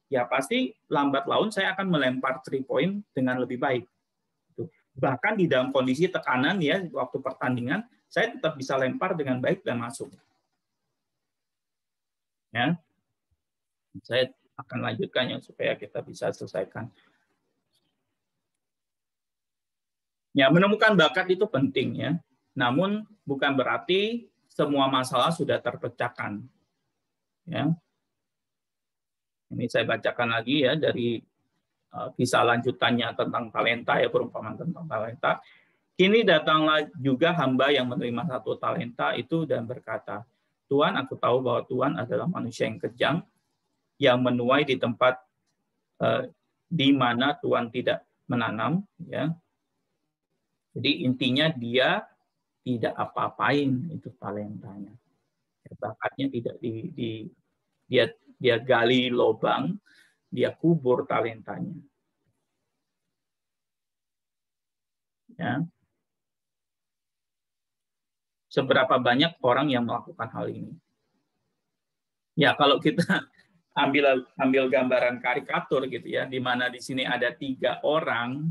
ya pasti lambat laun saya akan melempar 3 point dengan lebih baik. Bahkan di dalam kondisi tekanan ya waktu pertandingan, saya tetap bisa lempar dengan baik dan masuk. Ya, saya akan lanjutkan ya supaya kita bisa selesaikan. Ya, menemukan bakat itu penting ya. Namun bukan berarti semua masalah sudah terpecahkan. Ya. Ini saya bacakan lagi ya dari kisah lanjutannya tentang talenta ya, perumpamaan tentang talenta. Kini datanglah juga hamba yang menerima 1 talenta itu dan berkata, Tuhan, aku tahu bahwa Tuhan adalah manusia yang kejam, yang menuai di tempat di mana Tuhan tidak menanam. Ya. Jadi intinya dia tidak apa-apain itu talentanya. Bakatnya tidak dia gali lubang, dia kubur talentanya. Ya. Seberapa banyak orang yang melakukan hal ini? Ya, kalau kita ambil gambaran karikatur gitu ya, di mana di sini ada 3 orang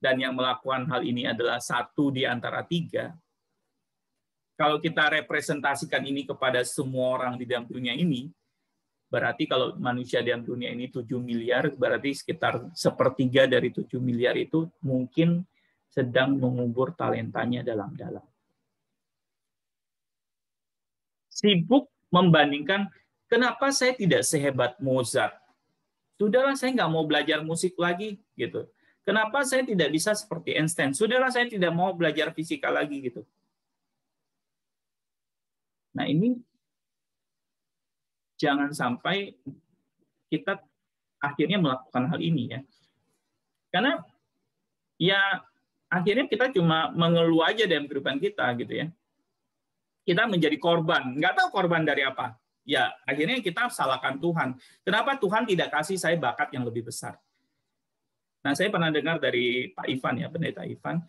dan yang melakukan hal ini adalah 1 di antara 3. Kalau kita representasikan ini kepada semua orang di dalam dunia ini, berarti kalau manusia dalam dunia ini 7 miliar, berarti sekitar 1/3 dari 7 miliar itu mungkin sedang mengubur talentanya dalam-dalam. Sibuk membandingkan, kenapa saya tidak sehebat Mozart? Sudahlah, saya nggak mau belajar musik lagi, gitu. Kenapa saya tidak bisa seperti Einstein? Sudahlah, saya tidak mau belajar fisika lagi, gitu. Nah, ini jangan sampai kita akhirnya melakukan hal ini ya. Karena ya akhirnya kita cuma mengeluh aja dalam kehidupan kita gitu ya. Kita menjadi korban, nggak tahu korban dari apa. Ya akhirnya kita salahkan Tuhan. Kenapa Tuhan tidak kasih saya bakat yang lebih besar? Nah, saya pernah dengar dari Pak Ivan ya, pendeta Ivan.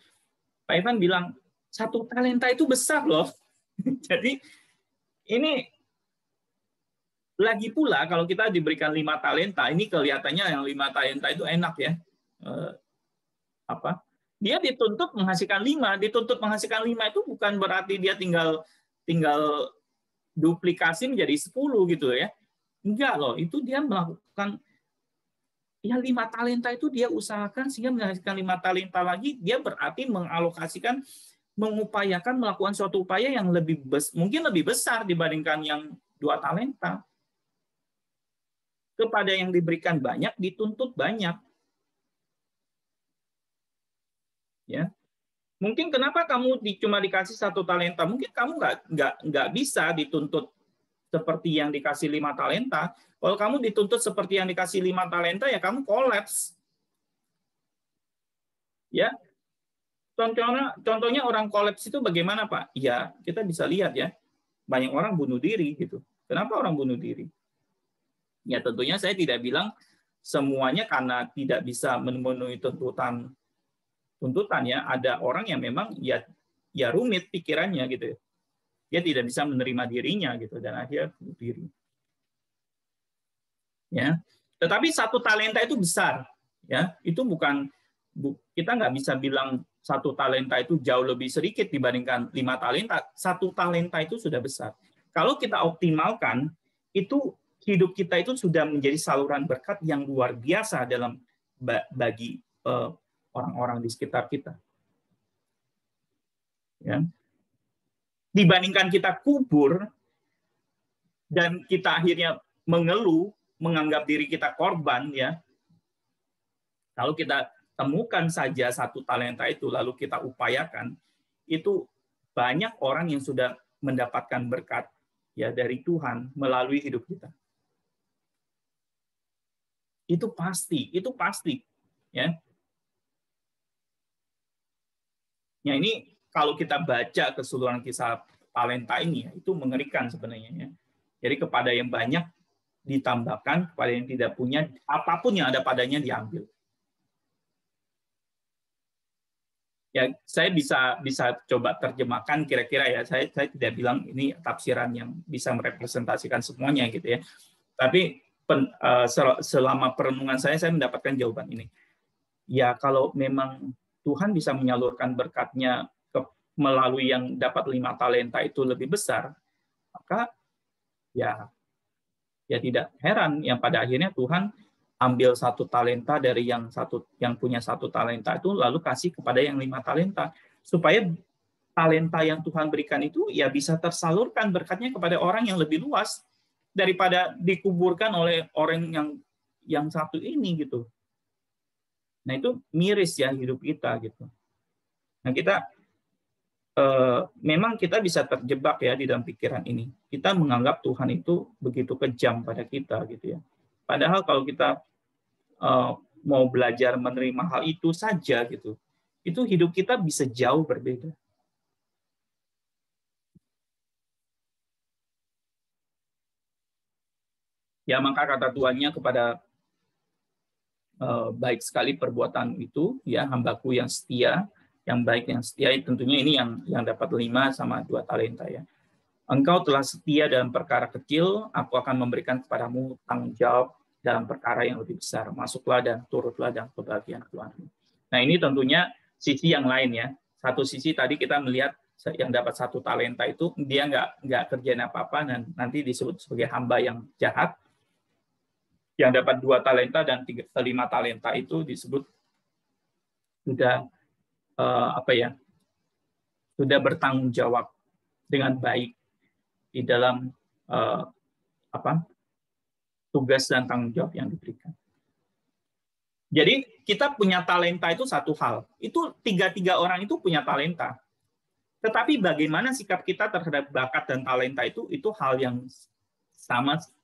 Pak Ivan bilang 1 talenta itu besar loh. Jadi ini lagi pula kalau kita diberikan 5 talenta, ini kelihatannya yang 5 talenta itu enak ya. Dia dituntut menghasilkan 5, dituntut menghasilkan 5 itu bukan berarti dia tinggal duplikasi menjadi 10 gitu ya. Enggak loh, itu dia melakukan ya 5 talenta itu dia usahakan sehingga menghasilkan 5 talenta lagi, dia berarti mengalokasikan, mengupayakan melakukan suatu upaya yang mungkin lebih besar dibandingkan yang 2 talenta. Kepada yang diberikan banyak dituntut banyak. Ya. Mungkin kenapa kamu cuma dikasih 1 talenta? Mungkin kamu nggak bisa dituntut seperti yang dikasih 5 talenta. Kalau kamu dituntut seperti yang dikasih 5 talenta, ya kamu kolaps. Ya. Contohnya orang kolaps itu bagaimana, Pak? Ya, kita bisa lihat ya. Banyak orang bunuh diri gitu. Kenapa orang bunuh diri? Ya tentunya saya tidak bilang semuanya karena tidak bisa memenuhi tuntutan ya. Ada orang yang memang ya rumit pikirannya gitu. Dia tidak bisa menerima dirinya gitu dan akhirnya bunuh diri. Ya. Tetapi 1 talenta itu besar, ya. Itu bukan kita nggak bisa bilang 1 talenta itu jauh lebih sedikit dibandingkan 5 talenta. 1 talenta itu sudah besar. Kalau kita optimalkan, itu hidup kita itu sudah menjadi saluran berkat yang luar biasa dalam bagi orang-orang di sekitar kita. Ya. Dibandingkan kita kubur dan kita akhirnya mengeluh, menganggap diri kita korban, ya. Kalau kita temukan saja 1 talenta itu, lalu kita upayakan, itu banyak orang yang sudah mendapatkan berkat ya dari Tuhan melalui hidup kita. Itu pasti, ya. Ya ini kalau kita baca keseluruhan kisah talenta ini, itu mengerikan sebenarnya. Ya. Jadi kepada yang banyak ditambahkan, kepada yang tidak punya, apapun yang ada padanya diambil. Ya, saya bisa coba terjemahkan kira-kira ya. Saya tidak bilang ini tafsiran yang bisa merepresentasikan semuanya gitu ya. Tapi selama perenungan saya mendapatkan jawaban ini. Ya, kalau memang Tuhan bisa menyalurkan berkat-Nya melalui yang dapat 5 talenta itu lebih besar, maka ya tidak heran yang pada akhirnya Tuhan ambil 1 talenta dari yang punya 1 talenta itu lalu kasih kepada yang 5 talenta supaya talenta yang Tuhan berikan itu ya bisa tersalurkan berkatnya kepada orang yang lebih luas daripada dikuburkan oleh orang yang satu ini gitu. Nah, itu miris ya hidup kita gitu. Nah, kita memang kita bisa terjebak ya di dalam pikiran ini. Kita menganggap Tuhan itu begitu kejam pada kita gitu ya. Padahal kalau kita mau belajar menerima hal itu saja gitu, itu hidup kita bisa jauh berbeda. Ya, maka kata Tuhannya kepada baik sekali perbuatan itu, ya hambaku yang setia, yang baik yang setia, tentunya ini yang dapat 5 sama 2 talenta ya. Engkau telah setia dalam perkara kecil, aku akan memberikan kepadamu tanggung jawab dalam perkara yang lebih besar. Masuklah dan turutlah dalam kebahagiaan Tuhan. Nah, ini tentunya sisi yang lain ya. Satu sisi tadi kita melihat yang dapat 1 talenta itu dia nggak kerjain apa-apa dan nanti disebut sebagai hamba yang jahat. Yang dapat 2 talenta dan 5 talenta itu disebut sudah sudah bertanggung jawab dengan baik di dalam tugas dan tanggung jawab yang diberikan. Jadi kita punya talenta itu satu hal. Itu 3 orang itu punya talenta. Tetapi bagaimana sikap kita terhadap bakat dan talenta itu hal yang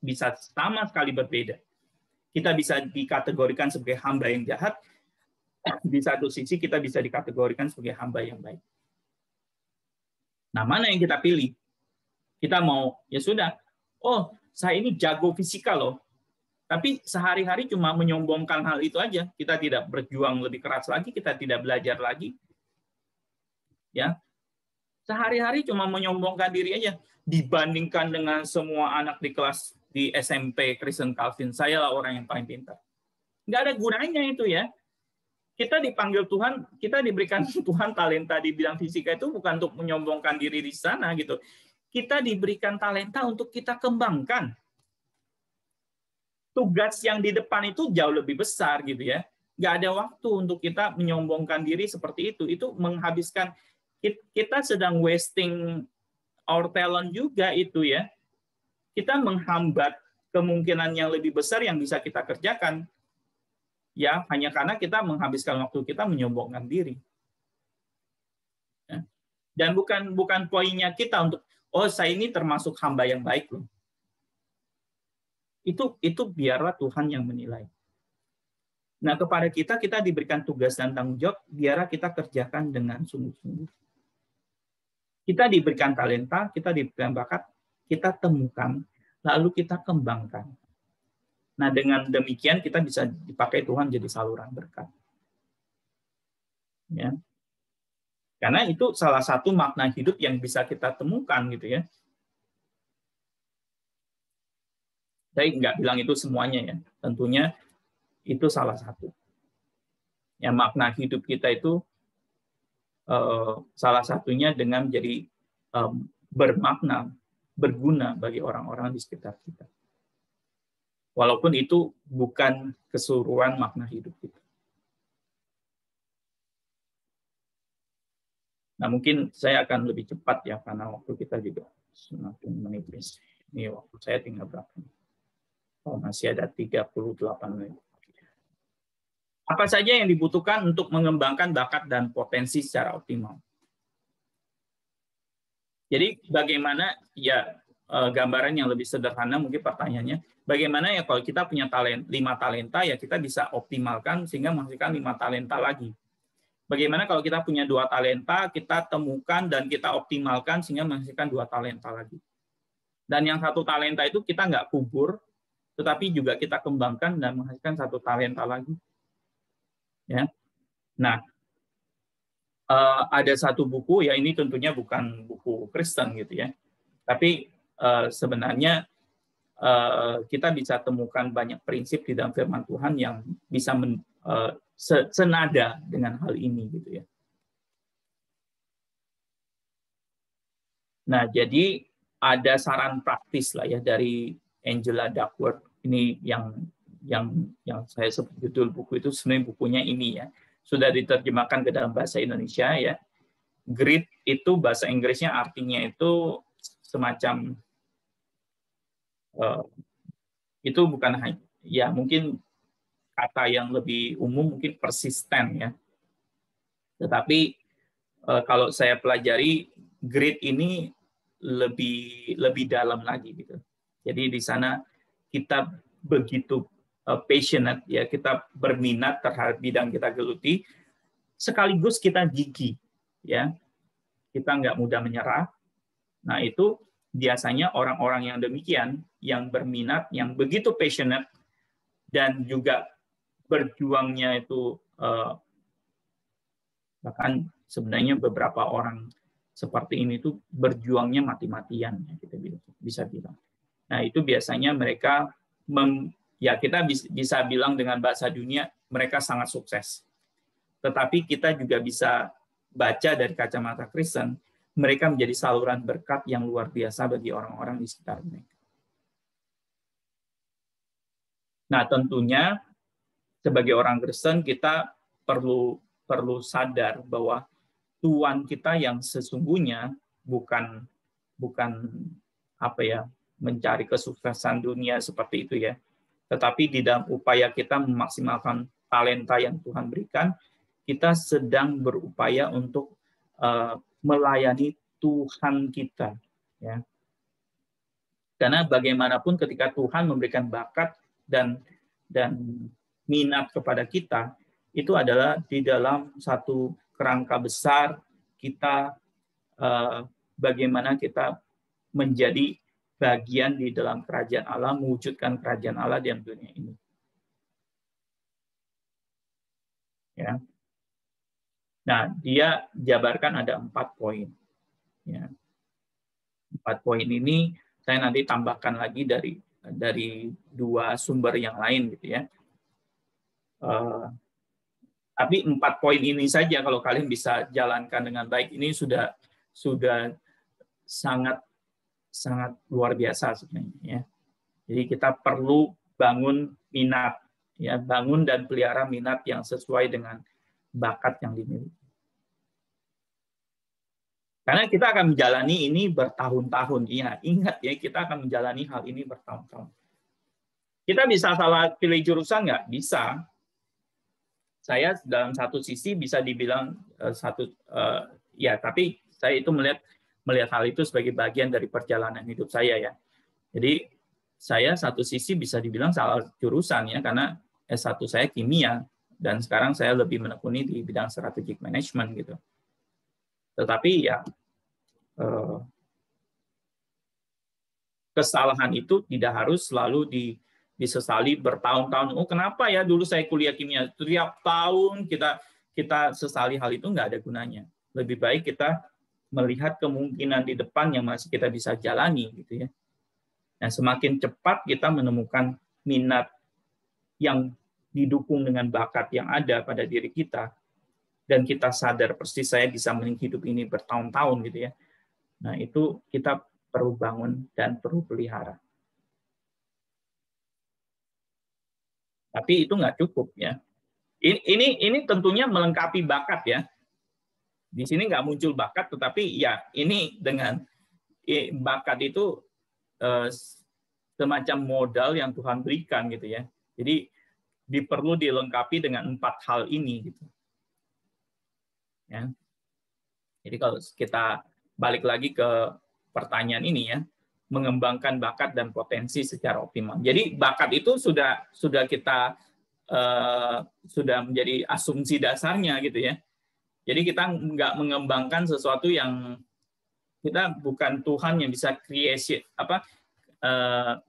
bisa sama sekali berbeda. Kita bisa dikategorikan sebagai hamba yang jahat, di satu sisi kita bisa dikategorikan sebagai hamba yang baik. Nah, mana yang kita pilih? Kita mau, ya sudah, oh, saya ini jago fisika loh, tapi sehari-hari cuma menyombongkan hal itu aja. Kita tidak berjuang lebih keras lagi, kita tidak belajar lagi. Ya, sehari-hari cuma menyombongkan diri aja. Dibandingkan dengan semua anak di kelas di SMP Kristen Calvin, saya lah orang yang paling pintar. Nggak ada gunanya itu ya. Kita dipanggil Tuhan, kita diberikan Tuhan talenta di bidang fisika itu bukan untuk menyombongkan diri di sana gitu. Kita diberikan talenta untuk kita kembangkan. Tugas yang di depan itu jauh lebih besar gitu ya. Nggak ada waktu untuk kita menyombongkan diri seperti itu. Itu menghabiskan, kita sedang wasting our talent juga itu ya. Kita menghambat kemungkinan yang lebih besar yang bisa kita kerjakan. Ya, hanya karena kita menghabiskan waktu kita menyombongkan diri. Ya. Dan bukan poinnya kita untuk, oh saya ini termasuk hamba yang baik loh. Itu biarlah Tuhan yang menilai. Nah, kepada kita diberikan tugas dan tanggung jawab, biarlah kita kerjakan dengan sungguh-sungguh. Kita diberikan talenta, kita diberikan bakat, kita temukan, lalu kita kembangkan. Nah, dengan demikian kita bisa dipakai Tuhan jadi saluran berkat. Ya. Karena itu salah satu makna hidup yang bisa kita temukan gitu ya. Saya nggak bilang itu semuanya ya. Tentunya itu salah satu. Ya, makna hidup kita itu salah satunya dengan menjadi bermakna, berguna bagi orang-orang di sekitar kita. Walaupun itu bukan keseluruhan makna hidup kita. Nah, mungkin saya akan lebih cepat ya, karena waktu kita juga semakin menipis. Ini waktu saya tinggal berapa? Oh, masih ada 38 menit. Apa saja yang dibutuhkan untuk mengembangkan bakat dan potensi secara optimal? Jadi bagaimana ya gambaran yang lebih sederhana mungkin pertanyaannya, bagaimana ya kalau kita punya 5 talenta ya kita bisa optimalkan sehingga menghasilkan 5 talenta lagi. Bagaimana kalau kita punya 2 talenta, kita temukan dan kita optimalkan sehingga menghasilkan 2 talenta lagi. Dan yang 1 talenta itu kita nggak kubur, tetapi juga kita kembangkan dan menghasilkan 1 talenta lagi. Ya. Nah, ada satu buku, ya ini tentunya bukan buku Kristen gitu ya, tapi sebenarnya kita bisa temukan banyak prinsip di dalam firman Tuhan yang bisa senada dengan hal ini gitu ya. Nah, jadi ada saran praktis lah ya dari Angela Duckworth, ini yang saya sebut judul buku itu, sebenarnya bukunya ini ya, sudah diterjemahkan ke dalam bahasa Indonesia ya. Grit itu bahasa Inggrisnya artinya itu semacam itu bukan hanya, ya mungkin kata yang lebih umum mungkin persisten ya. Tetapi kalau saya pelajari, grit ini lebih dalam lagi gitu. Jadi di sana kita begitu passionate ya, kita berminat terhadap bidang kita geluti, sekaligus kita gigih ya. Kita nggak mudah menyerah. Nah, itu biasanya orang-orang yang demikian, yang berminat, yang begitu passionate dan juga berjuangnya itu bahkan sebenarnya beberapa orang seperti ini tuh berjuangnya mati-matian ya, kita bisa bilang. Nah, itu biasanya mereka ya kita bisa bilang dengan bahasa dunia mereka sangat sukses. Tetapi kita juga bisa baca dari kacamata Kristen, mereka menjadi saluran berkat yang luar biasa bagi orang-orang di sekitar mereka. Nah, tentunya sebagai orang Kristen kita perlu sadar bahwa Tuhan kita yang sesungguhnya bukan apa ya, mencari kesuksesan dunia seperti itu ya. Tetapi di dalam upaya kita memaksimalkan talenta yang Tuhan berikan, kita sedang berupaya untuk melayani Tuhan kita ya. Karena bagaimanapun ketika Tuhan memberikan bakat dan minat kepada kita, itu adalah di dalam satu kerangka besar kita bagaimana kita menjadi bagian di dalam kerajaan Allah, mewujudkan kerajaan Allah di dalam dunia ini. Ya. Nah, dia jabarkan ada 4 poin. Ya. 4 poin ini saya nanti tambahkan lagi dari 2 sumber yang lain gitu ya. Tapi 4 poin ini saja kalau kalian bisa jalankan dengan baik, ini sudah sangat luar biasa sebenarnya ya. Jadi kita perlu bangun minat ya, bangun dan pelihara minat yang sesuai dengan bakat yang dimiliki. Karena kita akan menjalani ini bertahun-tahun. Ya, ingat ya, kita akan menjalani hal ini bertahun-tahun. Kita bisa salah pilih jurusan nggak? Bisa. Saya dalam satu sisi bisa dibilang ya, tapi saya itu melihat hal itu sebagai bagian dari perjalanan hidup saya ya. Jadi saya satu sisi bisa dibilang salah jurusan ya, karena S1 saya kimia dan sekarang saya lebih menekuni di bidang strategic management gitu. Tetapi ya kesalahan itu tidak harus selalu disesali bertahun-tahun. Oh, kenapa ya dulu saya kuliah kimia? Tiap tahun kita sesali hal itu, nggak ada gunanya. Lebih baik kita melihat kemungkinan di depan yang masih kita bisa jalani gitu ya. Nah, semakin cepat kita menemukan minat yang didukung dengan bakat yang ada pada diri kita, dan kita sadar persis saya bisa hidup ini bertahun-tahun gitu ya. Nah, itu kita perlu bangun dan perlu pelihara. Tapi itu nggak cukup ya. Ini tentunya melengkapi bakat ya. Di sini nggak muncul bakat, tetapi ya ini dengan bakat itu semacam modal yang Tuhan berikan gitu ya. Jadi perlu dilengkapi dengan 4 hal ini gitu. Ya. Jadi kalau kita balik lagi ke pertanyaan ini ya, mengembangkan bakat dan potensi secara optimal. Jadi bakat itu sudah kita sudah menjadi asumsi dasarnya gitu ya. Jadi kita nggak mengembangkan sesuatu yang kita bukan Tuhan yang bisa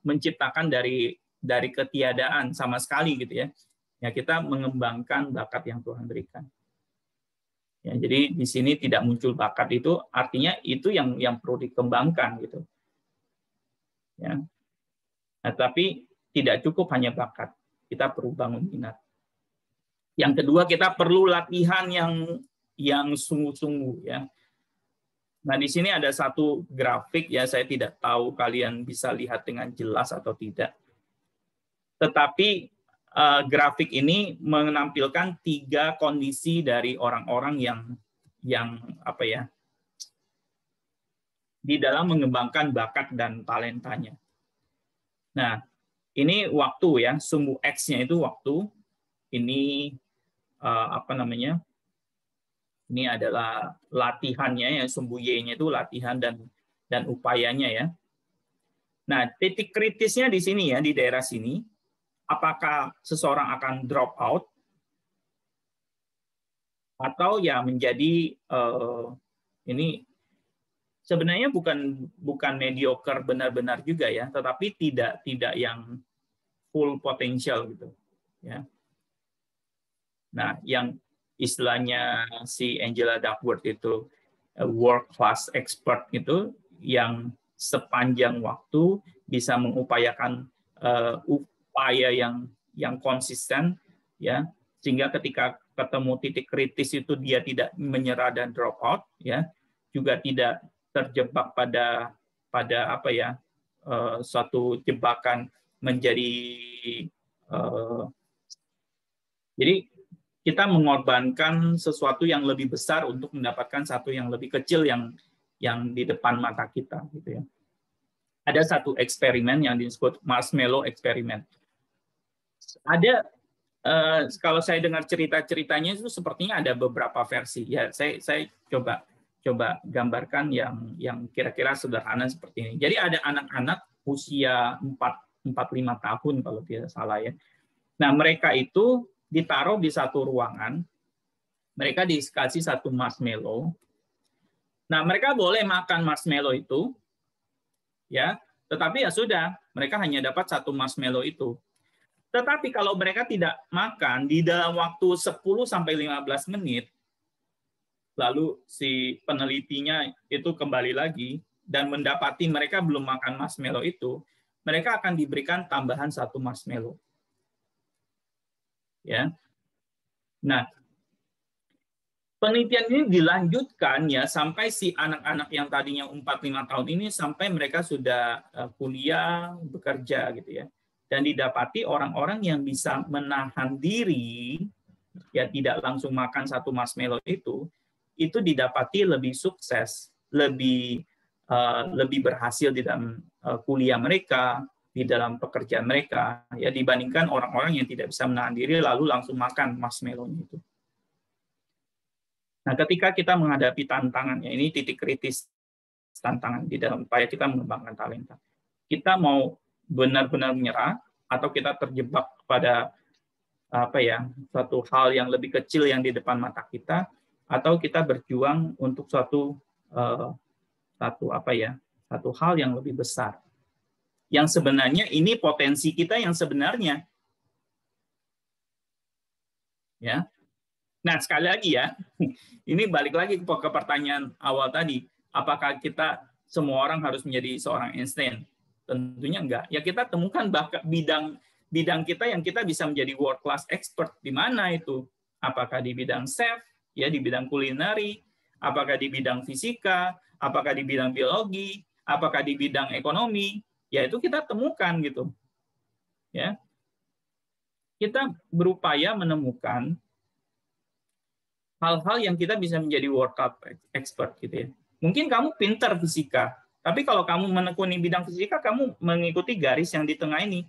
menciptakan dari ketiadaan sama sekali gitu ya. Ya kita mengembangkan bakat yang Tuhan berikan. Ya, jadi di sini tidak muncul bakat itu artinya itu yang perlu dikembangkan gitu. Ya. Nah, tapi tidak cukup hanya bakat, kita perlu bangun minat. Yang kedua, kita perlu latihan yang sungguh-sungguh ya. Nah, di sini ada satu grafik ya, saya tidak tahu kalian bisa lihat dengan jelas atau tidak. Tetapi grafik ini menampilkan 3 kondisi dari orang-orang yang apa ya, di dalam mengembangkan bakat dan talentanya. Nah, ini waktu ya, sumbu X-nya itu waktu, ini apa namanya? Ini adalah latihannya ya, sumbu Y-nya itu latihan dan upayanya ya. Nah, titik kritisnya di sini ya, di daerah sini, apakah seseorang akan drop out atau ya menjadi ini sebenarnya bukan mediocre benar-benar juga ya, tetapi tidak yang full potential gitu ya. Nah, yang istilahnya si Angela Duckworth itu world class expert itu yang sepanjang waktu bisa mengupayakan upaya yang konsisten ya, sehingga ketika ketemu titik kritis itu dia tidak menyerah dan drop out ya, juga tidak terjebak pada apa ya, suatu jebakan menjadi jadi kita mengorbankan sesuatu yang lebih besar untuk mendapatkan satu yang lebih kecil yang di depan mata kita gitu ya. Ada satu eksperimen yang disebut marshmallow eksperimen. Ada kalau saya dengar cerita-ceritanya itu sepertinya ada beberapa versi. Ya, saya coba gambarkan yang kira-kira sederhana seperti ini. Jadi ada anak-anak usia 4-5 tahun kalau tidak salah ya. Nah, mereka itu ditaruh di satu ruangan, mereka dikasih satu marshmallow. Nah, mereka boleh makan marshmallow itu, ya, tetapi ya sudah, mereka hanya dapat satu marshmallow itu. Tetapi kalau mereka tidak makan di dalam waktu 10-15 menit, lalu si penelitinya itu kembali lagi dan mendapati mereka belum makan marshmallow itu, mereka akan diberikan tambahan satu marshmallow. Ya. Nah, penelitian ini dilanjutkan ya sampai si anak-anak yang tadinya 4-5 tahun ini sampai mereka sudah kuliah, bekerja gitu ya. Dan didapati orang-orang yang bisa menahan diri ya tidak langsung makan satu marshmallow itu didapati lebih sukses, lebih berhasil di dalam kuliah mereka, di dalam pekerjaan mereka ya dibandingkan orang-orang yang tidak bisa menahan diri lalu langsung makan marshmallow itu. Nah, ketika kita menghadapi tantangannya, ini titik kritis tantangan di dalam upaya kita mengembangkan talenta. Kita mau benar-benar menyerah atau kita terjebak pada apa ya, suatu hal yang lebih kecil yang di depan mata kita, atau kita berjuang untuk satu hal yang lebih besar. Yang sebenarnya ini potensi kita yang sebenarnya. Ya. Nah, sekali lagi ya, ini balik lagi ke pertanyaan awal tadi. Apakah kita semua orang harus menjadi seorang Einstein? Tentunya enggak. Ya kita temukan bidang kita yang kita bisa menjadi world class expert. Di mana itu? Apakah di bidang chef, ya di bidang kulineri, apakah di bidang fisika, apakah di bidang biologi, apakah di bidang ekonomi? Ya itu kita temukan gitu. Ya. Kita berupaya menemukan hal-hal yang kita bisa menjadi world class expert gitu ya. Mungkin kamu pintar fisika, tapi kalau kamu menekuni bidang fisika, kamu mengikuti garis yang di tengah ini,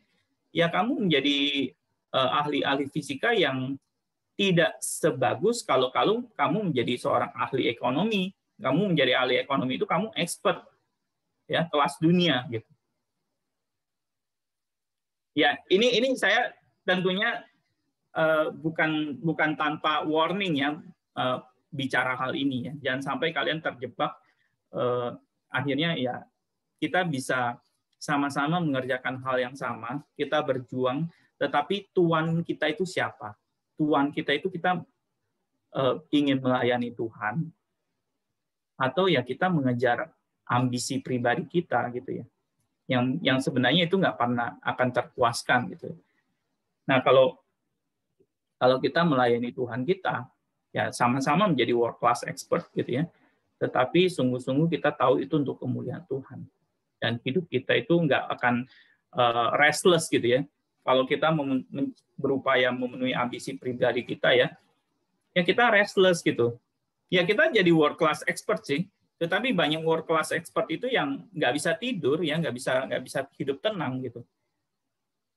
ya kamu menjadi ahli-ahli fisika yang tidak sebagus kalau kamu menjadi seorang ahli ekonomi. Kamu menjadi ahli ekonomi itu kamu expert ya, kelas dunia gitu. Ya, ini saya tentunya bukan tanpa warning ya bicara hal ini ya. Jangan sampai kalian terjebak akhirnya ya kita bisa sama-sama mengerjakan hal yang sama, kita berjuang, tetapi tuan kita itu siapa? Tuan kita itu kita ingin melayani Tuhan, atau ya kita mengejar ambisi pribadi kita gitu ya, yang sebenarnya itu nggak pernah akan terpuaskan gitu. Nah, kalau kita melayani Tuhan kita, ya sama-sama menjadi world class expert gitu ya, tetapi sungguh-sungguh kita tahu itu untuk kemuliaan Tuhan, dan hidup kita itu nggak akan restless gitu ya. Kalau kita berupaya memenuhi ambisi pribadi kita ya kita restless gitu. Ya kita jadi world class expert sih, tetapi banyak world class expert itu yang nggak bisa tidur ya, nggak bisa hidup tenang gitu.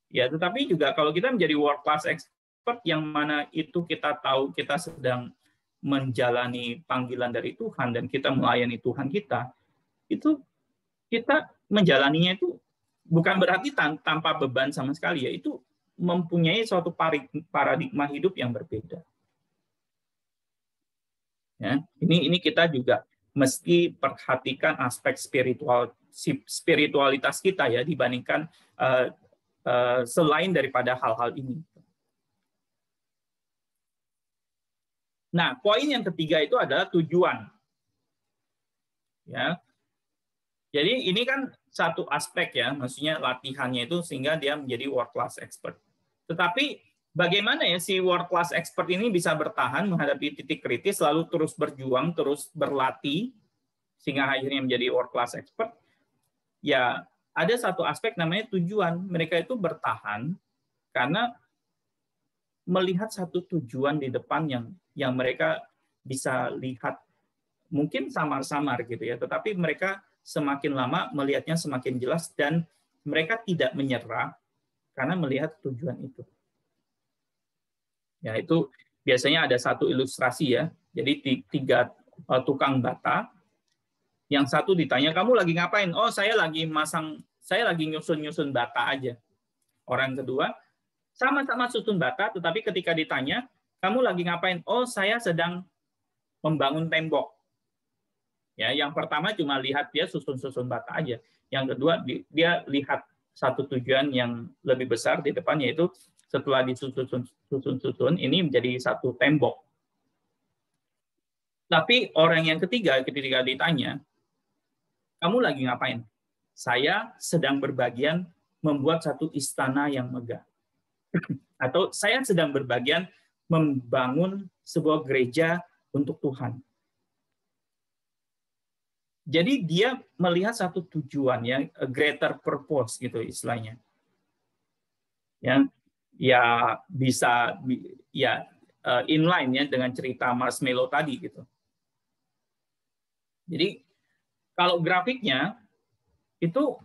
Ya, tetapi juga kalau kita menjadi world class expert yang mana itu kita tahu kita sedang menjalani panggilan dari Tuhan dan kita melayani Tuhan kita, itu kita menjalaninya itu bukan berarti tanpa beban sama sekali ya, itu mempunyai suatu paradigma hidup yang berbeda. Ya, ini kita juga mesti perhatikan aspek spiritualitas kita ya dibandingkan selain daripada hal-hal ini. Nah, poin yang ketiga itu adalah tujuan. Ya, jadi ini kan satu aspek ya, maksudnya latihannya itu sehingga dia menjadi world class expert. Tetapi bagaimana ya si world class expert ini bisa bertahan menghadapi titik kritis, lalu terus berjuang, terus berlatih, sehingga akhirnya menjadi world class expert? Ya, ada satu aspek namanya tujuan. Mereka itu bertahan karena melihat satu tujuan di depan yang mereka bisa lihat mungkin samar-samar gitu ya, tetapi mereka semakin lama melihatnya semakin jelas dan mereka tidak menyerah karena melihat tujuan itu. Ya, itu biasanya ada satu ilustrasi ya. Jadi 3 tukang bata. Yang satu ditanya, "Kamu lagi ngapain?" "Oh, saya lagi nyusun bata aja." Orang kedua, sama-sama susun bata, tetapi ketika ditanya, "Kamu lagi ngapain?" "Oh, saya sedang membangun tembok." Ya, yang pertama cuma lihat dia susun-susun bata aja. Yang kedua dia lihat satu tujuan yang lebih besar di depan, yaitu setelah disusun ini menjadi satu tembok. Tapi orang yang ketiga ketika ditanya, "Kamu lagi ngapain?" "Saya sedang berbagian membuat satu istana yang megah." Atau "Saya sedang berbagian membangun sebuah gereja untuk Tuhan." Jadi dia melihat satu tujuan ya, a greater purpose gitu istilahnya. Ya bisa ya inline ya dengan cerita Marshmallow tadi gitu. Jadi kalau grafiknya itu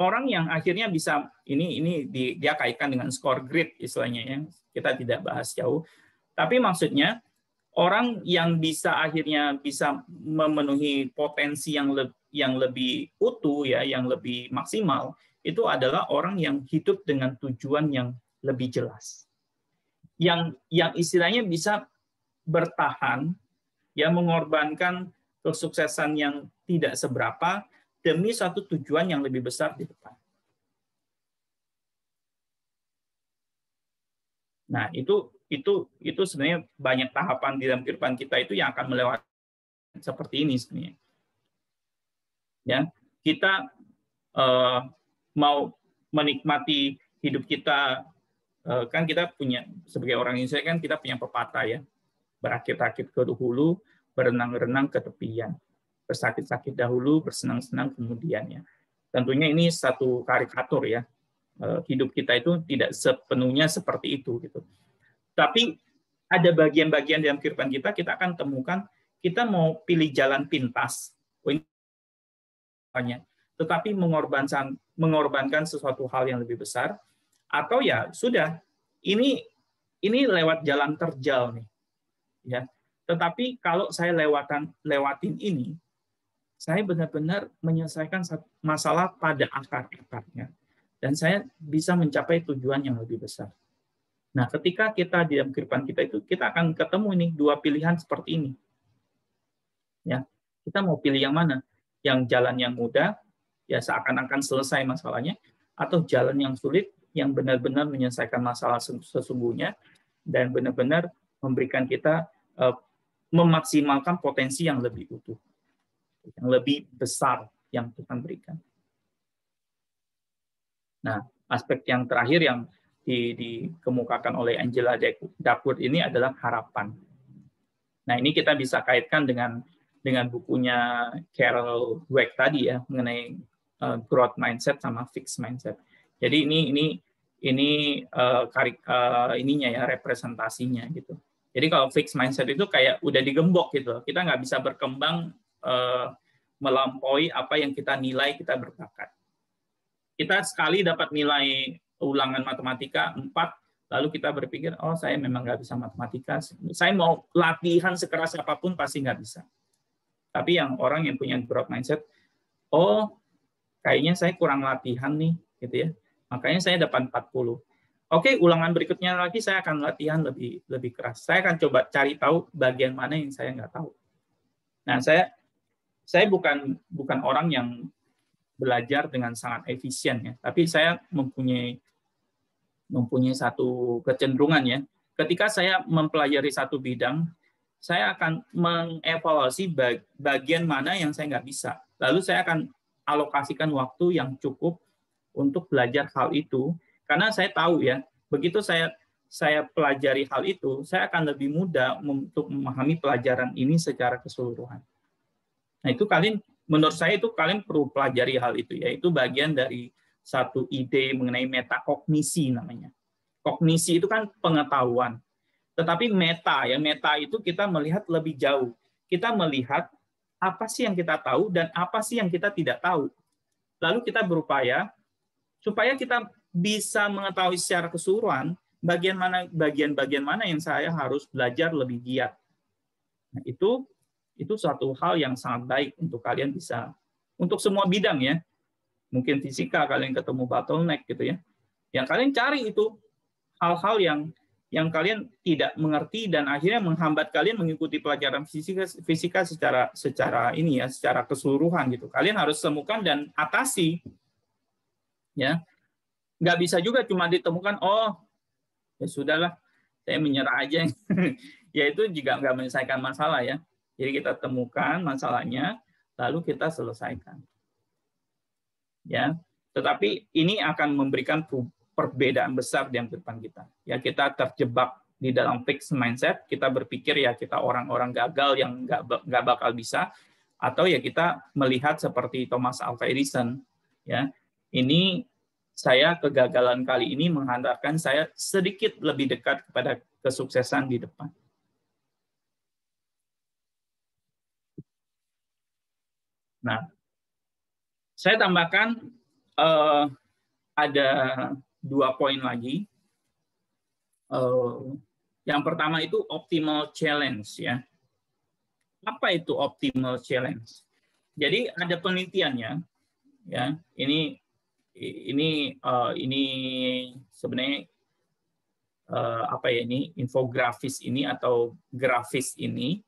orang yang akhirnya bisa ini dia kaitkan dengan score grid istilahnya ya. Kita tidak bahas jauh. Tapi maksudnya orang yang akhirnya bisa memenuhi potensi yang lebih utuh ya, yang lebih maksimal, itu adalah orang yang hidup dengan tujuan yang lebih jelas. Yang istilahnya bisa bertahan ya, mengorbankan kesuksesan yang tidak seberapa demi satu tujuan yang lebih besar di depan. Nah, itu sebenarnya banyak tahapan di dalam kehidupan kita itu yang akan melewati seperti ini sebenarnya. Ya, kita mau menikmati hidup kita, kan kita punya sebagai orang Indonesia kan kita punya pepatah ya, berakit-rakit ke hulu, berenang-renang ke tepian, bersakit-sakit dahulu, bersenang-senang kemudian ya. Tentunya ini satu karikatur ya. Hidup kita itu tidak sepenuhnya seperti itu gitu. Tapi ada bagian-bagian dalam kehidupan kita akan temukan kita mau pilih jalan pintas, tetapi mengorbankan sesuatu hal yang lebih besar, atau ya sudah ini lewat jalan terjal nih, ya. Tetapi kalau saya lewatin ini, saya benar-benar menyelesaikan masalah pada akar-akarnya, dan saya bisa mencapai tujuan yang lebih besar. Nah, ketika kita di dalam kehidupan kita itu, kita akan ketemu nih 2 pilihan seperti ini. Ya, kita mau pilih yang mana? Yang jalan yang mudah, ya seakan-akan selesai masalahnya, atau jalan yang sulit, yang benar-benar menyelesaikan masalah sesungguhnya, dan benar-benar memberikan kita memaksimalkan potensi yang lebih utuh, yang lebih besar yang Tuhan berikan. Nah, aspek yang terakhir yang dikemukakan oleh Angela Duckworth ini adalah harapan. Nah, ini kita bisa kaitkan dengan bukunya Carol Dweck tadi ya, mengenai growth mindset sama fixed mindset. Jadi ininya ya, representasinya gitu. Jadi kalau fixed mindset itu kayak udah digembok gitu. Kita nggak bisa berkembang melampaui apa yang kita nilai kita berbakat. Kita sekali dapat nilai ulangan matematika 4, lalu kita berpikir, oh saya memang nggak bisa matematika, saya mau latihan sekeras apapun pasti nggak bisa. Tapi yang orang yang punya growth mindset, oh kayaknya saya kurang latihan nih, gitu ya. Makanya saya dapat 40. Oke, ulangan berikutnya lagi saya akan latihan lebih keras. Saya akan coba cari tahu bagian mana yang saya nggak tahu. Nah, saya bukan orang yang belajar dengan sangat efisien ya, tapi saya mempunyai satu kecenderungan ya. Ketika saya mempelajari satu bidang, saya akan mengevaluasi bagian mana yang saya nggak bisa. Lalu saya akan alokasikan waktu yang cukup untuk belajar hal itu, karena saya tahu ya, begitu saya pelajari hal itu, saya akan lebih mudah untuk memahami pelajaran ini secara keseluruhan. Nah, itu menurut saya itu kalian perlu pelajari hal itu, yaitu bagian dari satu ide mengenai metakognisi namanya. Kognisi itu kan pengetahuan. Tetapi meta itu kita melihat lebih jauh. Kita melihat apa sih yang kita tahu dan apa sih yang kita tidak tahu. Lalu kita berupaya supaya kita bisa mengetahui secara keseluruhan bagian-bagian mana yang saya harus belajar lebih giat. Nah, itu suatu hal yang sangat baik untuk kalian bisa, untuk semua bidang ya. Mungkin fisika kalian ketemu bottleneck gitu ya. Yang kalian cari itu hal-hal yang kalian tidak mengerti dan akhirnya menghambat kalian mengikuti pelajaran fisika secara keseluruhan gitu. Kalian harus temukan dan atasi. Ya. Nggak bisa juga cuma ditemukan, oh ya sudahlah, saya menyerah aja. Ya itu juga nggak menyelesaikan masalah ya. Jadi kita temukan masalahnya, lalu kita selesaikan. Ya, tetapi ini akan memberikan perbedaan besar di depan kita. Ya, kita terjebak di dalam fixed mindset, kita berpikir ya kita orang-orang gagal yang nggak bakal bisa, atau ya kita melihat seperti Thomas Alva Edison. Ya, ini kegagalan kali ini menghantarkan saya sedikit lebih dekat kepada kesuksesan di depan. Nah, saya tambahkan ada 2 poin lagi. Yang pertama itu optimal challenge ya. Apa itu optimal challenge? Jadi ada penelitiannya ya. Ini sebenarnya infografis ini atau grafis ini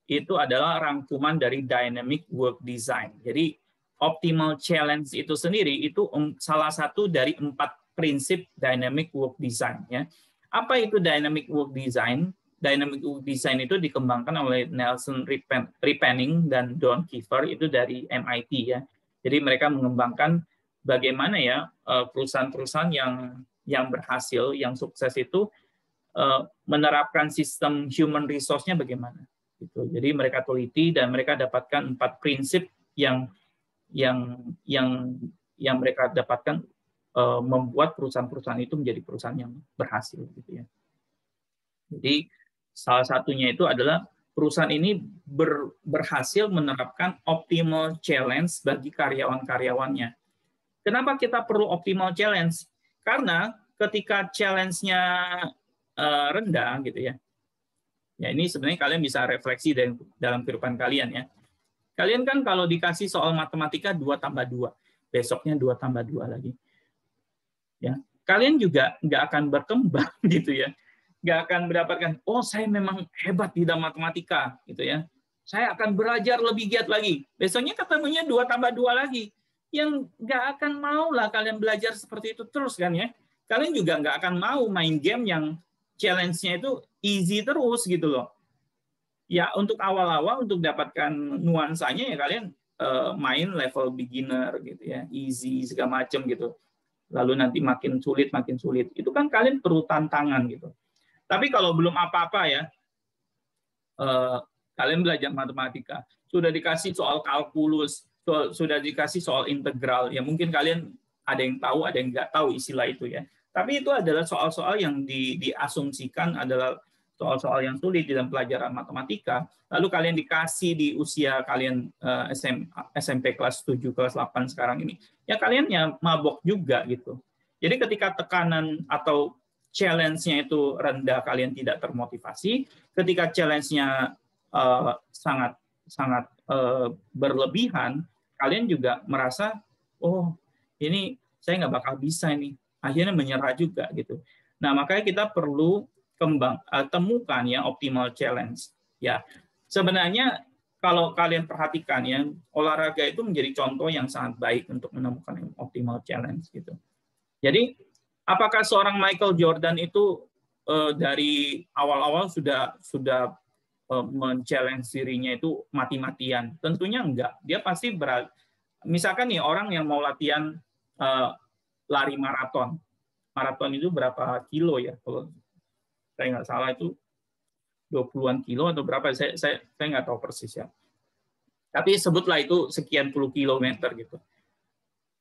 itu adalah rangkuman dari dynamic work design. Jadi optimal challenge itu sendiri itu salah satu dari 4 prinsip dynamic work design ya. Apa itu dynamic work design? Dynamic work design itu dikembangkan oleh Nelson Repenning dan Don Kiefer itu dari MIT ya. Jadi mereka mengembangkan bagaimana ya perusahaan-perusahaan yang berhasil, yang sukses itu menerapkan sistem human resource-nya bagaimana. Gitu. Jadi mereka teliti dan mereka dapatkan 4 prinsip yang mereka dapatkan membuat perusahaan-perusahaan itu menjadi perusahaan yang berhasil gitu ya. Jadi salah satunya itu adalah perusahaan ini berhasil menerapkan optimal challenge bagi karyawan-karyawannya. Kenapa kita perlu optimal challenge? Karena ketika challenge-nya rendah gitu ya. Ya ini sebenarnya kalian bisa refleksi dalam kehidupan kalian ya. Kalian kan kalau dikasih soal matematika 2+2, besoknya 2+2 lagi. Ya, kalian juga nggak akan berkembang gitu ya. Nggak akan mendapatkan, oh saya memang hebat di dalam matematika gitu ya. Saya akan belajar lebih giat lagi. Besoknya ketemunya 2+2 lagi. Yang nggak akan mau lah kalian belajar seperti itu terus kan ya. Kalian juga nggak akan mau main game yang challenge-nya itu easy terus gitu loh. Ya, untuk awal-awal untuk dapatkan nuansanya ya kalian main level beginner gitu ya, easy segala macam gitu. Lalu nanti makin sulit. Itu kan kalian perlu tantangan gitu. Tapi kalau belum apa-apa ya, kalian belajar matematika, sudah dikasih soal kalkulus, sudah dikasih soal integral, ya mungkin kalian ada yang tahu, ada yang nggak tahu istilah itu ya. Tapi itu adalah soal-soal yang diasumsikan adalah soal-soal yang sulit di dalam pelajaran matematika. Lalu kalian dikasih di usia kalian SMP kelas 7, kelas 8 sekarang ini, ya kalian ya mabok juga gitu. Jadi ketika tekanan atau challenge-nya itu rendah, kalian tidak termotivasi. Ketika challenge-nya sangat berlebihan, kalian juga merasa, oh ini saya nggak bakal bisa ini. Akhirnya menyerah juga gitu. Nah makanya kita perlu temukan ya optimal challenge. Ya sebenarnya kalau kalian perhatikan ya, olahraga itu menjadi contoh yang sangat baik untuk menemukan optimal challenge gitu. Jadi apakah seorang Michael Jordan itu dari awal-awal sudah men-challenge dirinya itu mati-matian? Tentunya enggak. Dia pasti misalkan nih orang yang mau latihan lari maraton. Maraton itu berapa kilo ya? Kalau saya nggak salah itu 20-an kilo atau berapa? Saya nggak tahu persis ya. Tapi sebutlah itu sekian puluh kilometer gitu.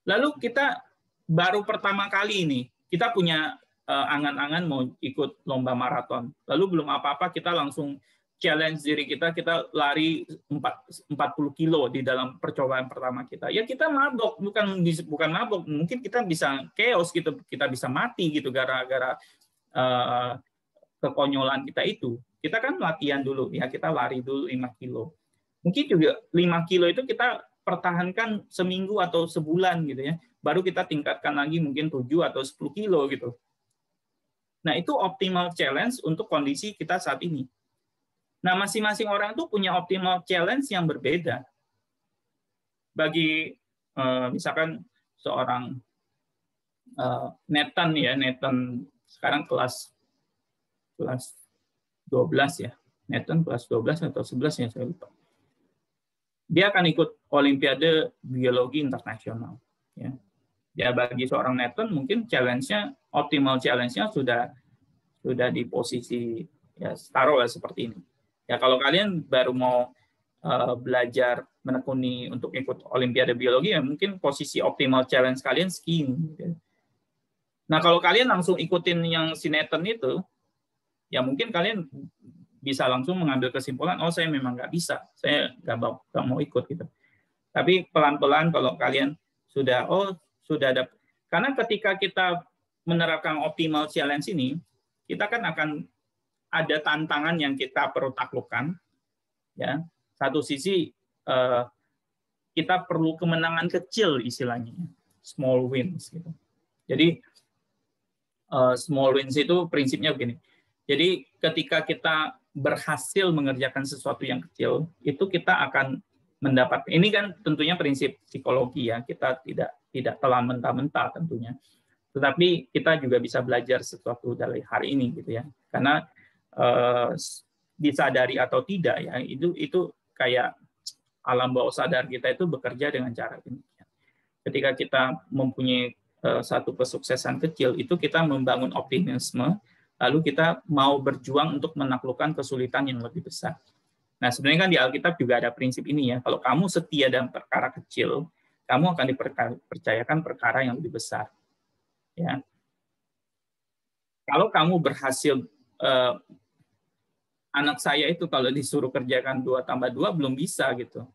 Lalu kita baru pertama kali ini, kita punya angan-angan mau ikut lomba maraton. Lalu belum apa-apa kita langsung challenge diri kita lari 40 kilo di dalam percobaan pertama kita. Ya kita mabok, bukan mabok, mungkin kita bisa chaos gitu, kita bisa mati gitu gara-gara kekonyolan kita itu. Kita kan latihan dulu, ya kita lari dulu 5 kilo. Mungkin juga 5 kilo itu kita pertahankan seminggu atau sebulan gitu ya. Baru kita tingkatkan lagi mungkin 7 atau 10 kilo gitu. Nah, itu optimal challenge untuk kondisi kita saat ini. Nah, masing-masing orang itu punya optimal challenge yang berbeda. Bagi misalkan seorang Nathan sekarang kelas 12 ya. Nathan kelas 12 atau 11 ya, saya lupa. Dia akan ikut Olimpiade Biologi Internasional. Ya. Ya bagi seorang Nathan mungkin optimal challenge-nya sudah di posisi ya taruh seperti ini. Ya kalau kalian baru mau belajar menekuni untuk ikut Olimpiade Biologi ya mungkin posisi optimal challenge kalian skiing. Nah kalau kalian langsung ikutin yang si Nathan itu, ya mungkin kalian bisa langsung mengambil kesimpulan, oh saya memang nggak bisa, saya nggak mau ikut gitu. Tapi pelan-pelan kalau kalian sudah ada, karena ketika kita menerapkan optimal challenge ini, kita kan akan ada tantangan yang kita perlu taklukkan. Ya, satu sisi kita perlu kemenangan kecil istilahnya, small wins gitu. Jadi small wins itu prinsipnya begini. Jadi ketika kita berhasil mengerjakan sesuatu yang kecil, itu kita akan mendapat. Ini kan tentunya prinsip psikologi ya. Kita tidak telan mentah-mentah tentunya. Tetapi kita juga bisa belajar sesuatu dari hari ini gitu ya. Karena disadari atau tidak ya, itu kayak alam bawah sadar kita itu bekerja dengan cara ini. Ketika kita mempunyai satu kesuksesan kecil, itu kita membangun optimisme. Lalu kita mau berjuang untuk menaklukkan kesulitan yang lebih besar. Nah, sebenarnya kan di Alkitab juga ada prinsip ini ya. Kalau kamu setia dalam perkara kecil, kamu akan dipercayakan perkara yang lebih besar. Ya. Kalau kamu berhasil, anak saya itu kalau disuruh kerjakan 2 tambah 2 belum bisa gitu.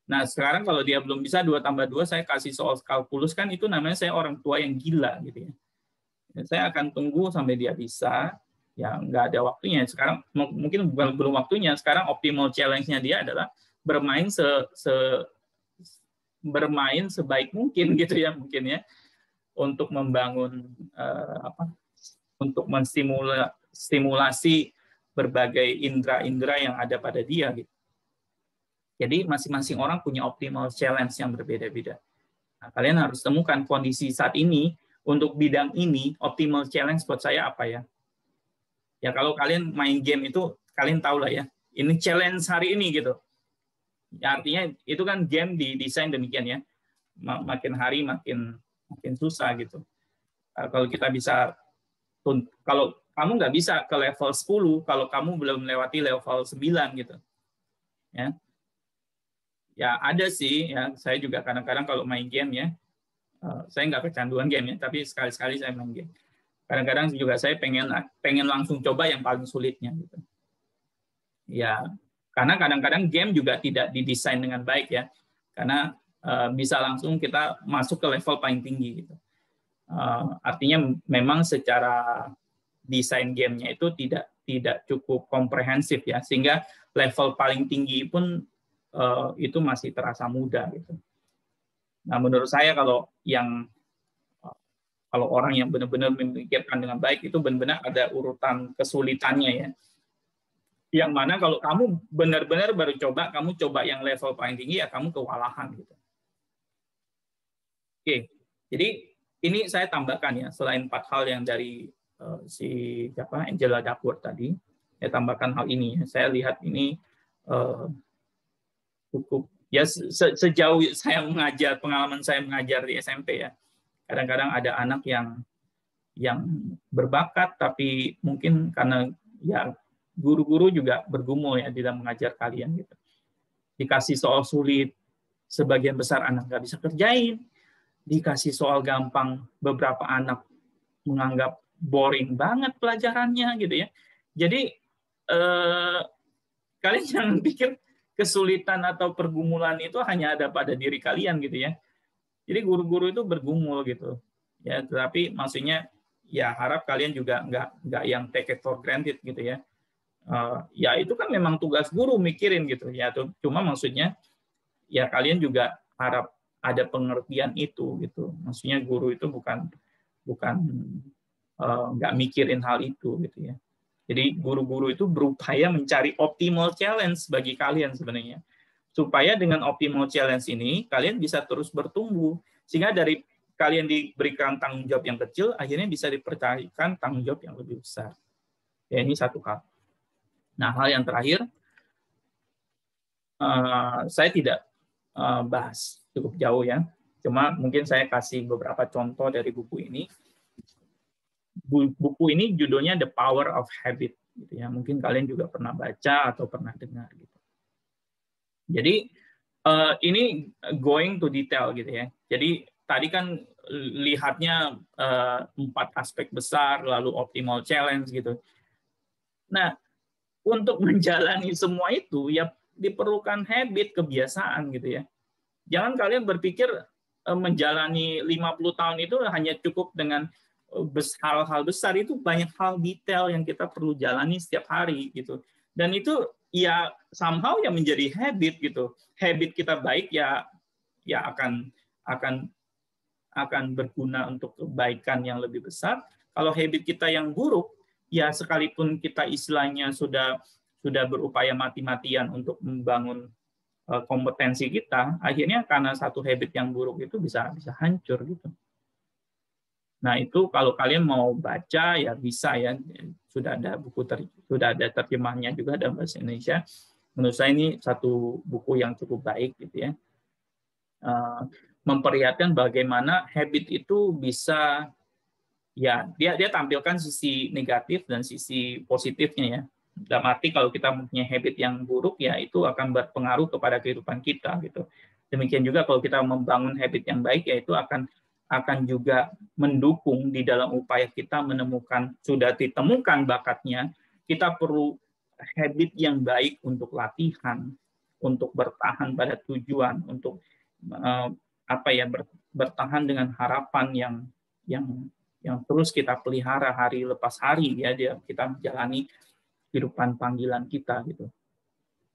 Nah, sekarang kalau dia belum bisa 2 tambah 2, saya kasih soal kalkulus kan itu namanya saya orang tua yang gila gitu ya. Saya akan tunggu sampai dia bisa, ya nggak ada waktunya. Sekarang mungkin belum waktunya. Sekarang optimal challenge-nya dia adalah bermain bermain sebaik mungkin gitu ya mungkin ya, untuk membangun untuk menstimulasi berbagai indera-indera yang ada pada dia gitu. Jadi masing-masing orang punya optimal challenge yang berbeda-beda. Nah, kalian harus temukan kondisi saat ini. Untuk bidang ini, optimal challenge buat saya apa ya? Ya kalau kalian main game itu, kalian tahu lah ya, ini challenge hari ini gitu. Ya, artinya itu kan game didesain demikian ya. Makin hari makin susah gitu. Kalau kita bisa, kalau kamu nggak bisa ke level 10 kalau kamu belum melewati level 9 gitu. Ya. Ya ada sih ya, saya juga kadang-kadang kalau main game ya, saya nggak kecanduan game ya, tapi sekali-sekali saya main game. Kadang-kadang juga saya pengen langsung coba yang paling sulitnya gitu. Ya, karena kadang-kadang game juga tidak didesain dengan baik ya, karena bisa langsung kita masuk ke level paling tinggi gitu. Artinya memang secara desain gamenya itu tidak cukup komprehensif ya, sehingga level paling tinggi pun itu masih terasa mudah gitu. Nah, menurut saya kalau orang yang benar-benar memikirkan dengan baik itu benar-benar ada urutan kesulitannya ya. Yang mana kalau kamu benar-benar baru coba, kamu coba yang level paling tinggi ya kamu kewalahan gitu. Oke, jadi ini saya tambahkan ya, selain 4 hal yang dari si Angela Duckworth tadi, saya tambahkan hal ini. Saya lihat ini cukup ya, sejauh saya mengajar, pengalaman saya mengajar di SMP ya. Kadang-kadang ada anak yang berbakat, tapi mungkin karena ya guru-guru juga bergumul ya di dalam mengajar kalian gitu. Dikasih soal sulit, sebagian besar anak nggak bisa kerjain. Dikasih soal gampang, beberapa anak menganggap boring banget pelajarannya gitu ya. Jadi kalian jangan pikir kesulitan atau pergumulan itu hanya ada pada diri kalian gitu ya. Jadi guru-guru itu bergumul gitu. Ya, tetapi maksudnya ya harap kalian juga nggak yang take it for granted gitu ya. Ya itu kan memang tugas guru mikirin gitu ya. Cuma maksudnya ya kalian juga harap ada pengertian itu gitu. Maksudnya guru itu bukan nggak mikirin hal itu gitu ya. Jadi guru-guru itu berupaya mencari optimal challenge bagi kalian sebenarnya. Supaya dengan optimal challenge ini, kalian bisa terus bertumbuh. Sehingga dari kalian diberikan tanggung jawab yang kecil, akhirnya bisa dipercayakan tanggung jawab yang lebih besar. Ya, ini satu hal. Nah, hal yang terakhir, saya tidak bahas cukup jauh ya. Cuma mungkin saya kasih beberapa contoh dari buku ini. Buku ini judulnya The Power of Habit. Gitu ya. Mungkin kalian juga pernah baca atau pernah dengar. Gitu. Jadi ini going to detail gitu ya. Jadi tadi kan lihatnya 4 aspek besar, lalu optimal challenge gitu. Nah, untuk menjalani semua itu ya diperlukan habit, kebiasaan gitu ya. Jangan kalian berpikir menjalani 50 tahun itu hanya cukup dengan hal-hal besar, itu banyak hal detail yang kita perlu jalani setiap hari gitu. Dan itu ya somehow yang menjadi habit gitu. Habit kita baik ya akan berguna untuk kebaikan yang lebih besar. Kalau habit kita yang buruk, ya sekalipun kita istilahnya sudah berupaya mati-matian untuk membangun kompetensi kita, akhirnya karena satu habit yang buruk itu bisa hancur gitu. Nah, itu kalau kalian mau baca ya bisa ya, sudah ada sudah ada terjemahnya juga dalam bahasa Indonesia. Menurut saya ini satu buku yang cukup baik gitu ya. Memperlihatkan bagaimana habit itu bisa ya dia tampilkan sisi negatif dan sisi positifnya ya. Dalam arti kalau kita mempunyai habit yang buruk ya itu akan berpengaruh kepada kehidupan kita gitu. Demikian juga kalau kita membangun habit yang baik ya itu akan juga mendukung di dalam upaya kita menemukan, sudah ditemukan bakatnya, kita perlu habit yang baik untuk latihan, untuk bertahan pada tujuan, untuk bertahan dengan harapan yang terus kita pelihara hari lepas hari ya, kita menjalani kehidupan panggilan kita gitu.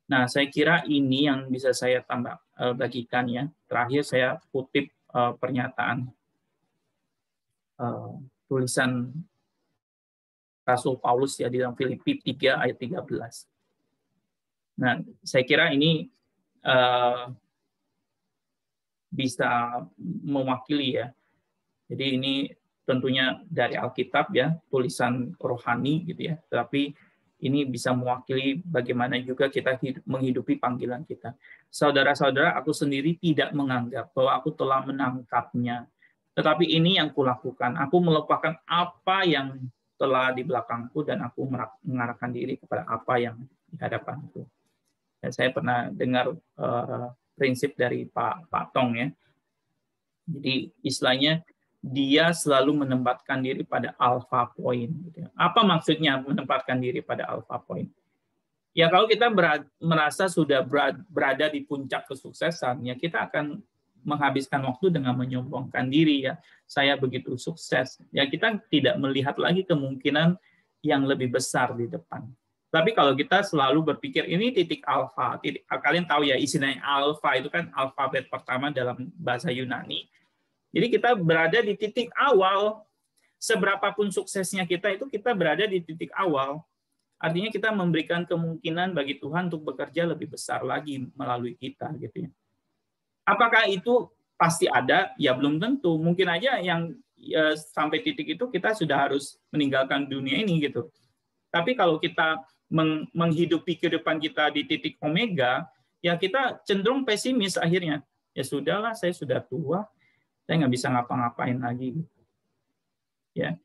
Nah, saya kira ini yang bisa saya tambah bagikan ya. Terakhir saya kutip pernyataan tulisan Rasul Paulus ya di dalam Filipi 3 ayat 13. Nah, saya kira ini bisa mewakili ya. Jadi ini tentunya dari Alkitab ya, tulisan rohani gitu ya. Tapi ini bisa mewakili bagaimana juga kita menghidupi panggilan kita. Saudara-saudara, aku sendiri tidak menganggap bahwa aku telah menangkapnya. Tetapi ini yang kulakukan. Aku melupakan apa yang telah di belakangku dan aku mengarahkan diri kepada apa yang di hadapanku. Dan saya pernah dengar prinsip dari Pak Tong ya. Jadi istilahnya dia selalu menempatkan diri pada alpha point. Apa maksudnya menempatkan diri pada alpha point? Ya kalau kita merasa sudah berada di puncak kesuksesan, ya kita akan menghabiskan waktu dengan menyombongkan diri ya. Saya begitu sukses. Ya kita tidak melihat lagi kemungkinan yang lebih besar di depan. Tapi kalau kita selalu berpikir ini titik alfa, kalian tahu ya istilahnya alfa itu kan alfabet pertama dalam bahasa Yunani. Jadi kita berada di titik awal. Seberapapun suksesnya kita itu kita berada di titik awal. Artinya kita memberikan kemungkinan bagi Tuhan untuk bekerja lebih besar lagi melalui kita gitu ya. Apakah itu pasti ada? Ya belum tentu. Mungkin aja yang sampai titik itu kita sudah harus meninggalkan dunia ini gitu. Tapi kalau kita menghidupi kehidupan kita di titik omega, ya kita cenderung pesimis akhirnya. Ya sudahlah, saya sudah tua, saya nggak bisa ngapa-ngapain lagi. Ya,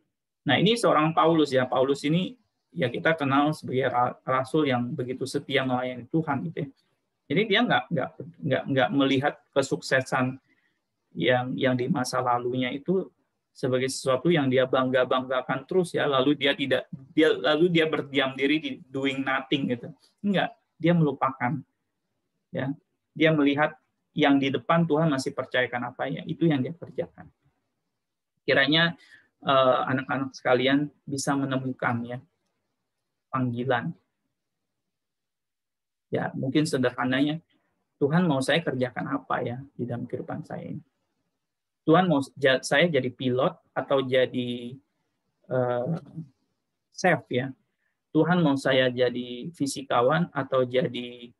nah ini seorang Paulus ya. Paulus ini ya kita kenal sebagai rasul yang begitu setia melayani Tuhan gitu ya. Jadi dia nggak melihat kesuksesan yang di masa lalunya itu sebagai sesuatu yang dia banggakan terus ya. Lalu dia berdiam diri di doing nothing gitu. Enggak, dia melupakan. Ya, dia melihat yang di depan Tuhan masih percayakan apa ya, itu yang dia kerjakan. Kiranya anak-anak sekalian bisa menemukan ya panggilan. Ya, mungkin sederhananya Tuhan mau saya kerjakan apa ya di dalam kehidupan saya ini. Tuhan mau saya jadi pilot atau jadi chef ya. Tuhan mau saya jadi fisikawan atau jadi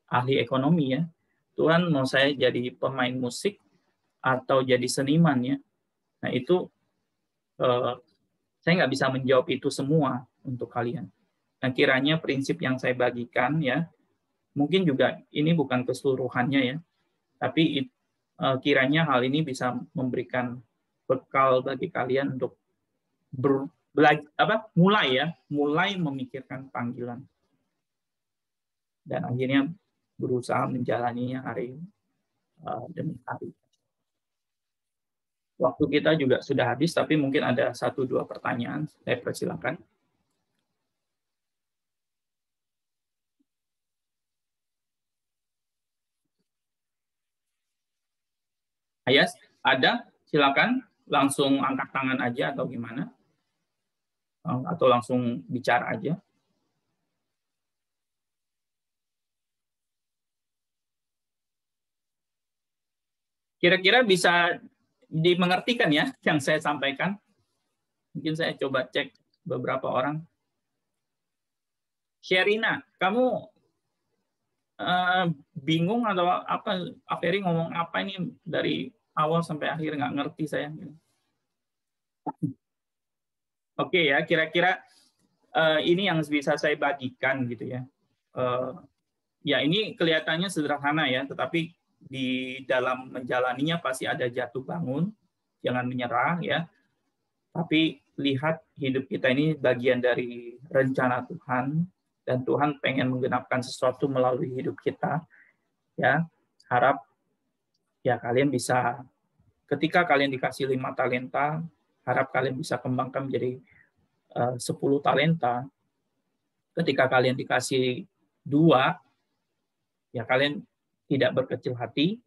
ahli ekonomi ya. Tuhan mau saya jadi pemain musik atau jadi seniman ya. Nah itu saya nggak bisa menjawab itu semua untuk kalian. Nah kiranya prinsip yang saya bagikan ya, mungkin juga ini bukan keseluruhannya ya, tapi kiranya hal ini bisa memberikan bekal bagi kalian untuk mulai memikirkan panggilan dan akhirnya berusaha menjalaninya hari demi hari. Waktu kita juga sudah habis, tapi mungkin ada 1-2 pertanyaan. Saya persilakan. Ayas, ada? Silakan. Langsung angkat tangan aja atau gimana? Atau langsung bicara aja. Kira-kira bisa dimengertikan ya yang saya sampaikan? Mungkin saya coba cek beberapa orang. Sherina, kamu bingung atau apa? Aferi ngomong apa ini dari awal sampai akhir nggak ngerti saya. Oke ya, kira-kira ini yang bisa saya bagikan gitu ya. Ya ini kelihatannya sederhana ya, tetapi di dalam menjalaninya pasti ada jatuh bangun, jangan menyerah ya. Tapi lihat hidup kita ini bagian dari rencana Tuhan, dan Tuhan pengen menggenapkan sesuatu melalui hidup kita. Ya, harap ya kalian bisa, ketika kalian dikasih 5 talenta, harap kalian bisa kembangkan menjadi 10 talenta. Ketika kalian dikasih 2, ya kalian tidak berkecil hati,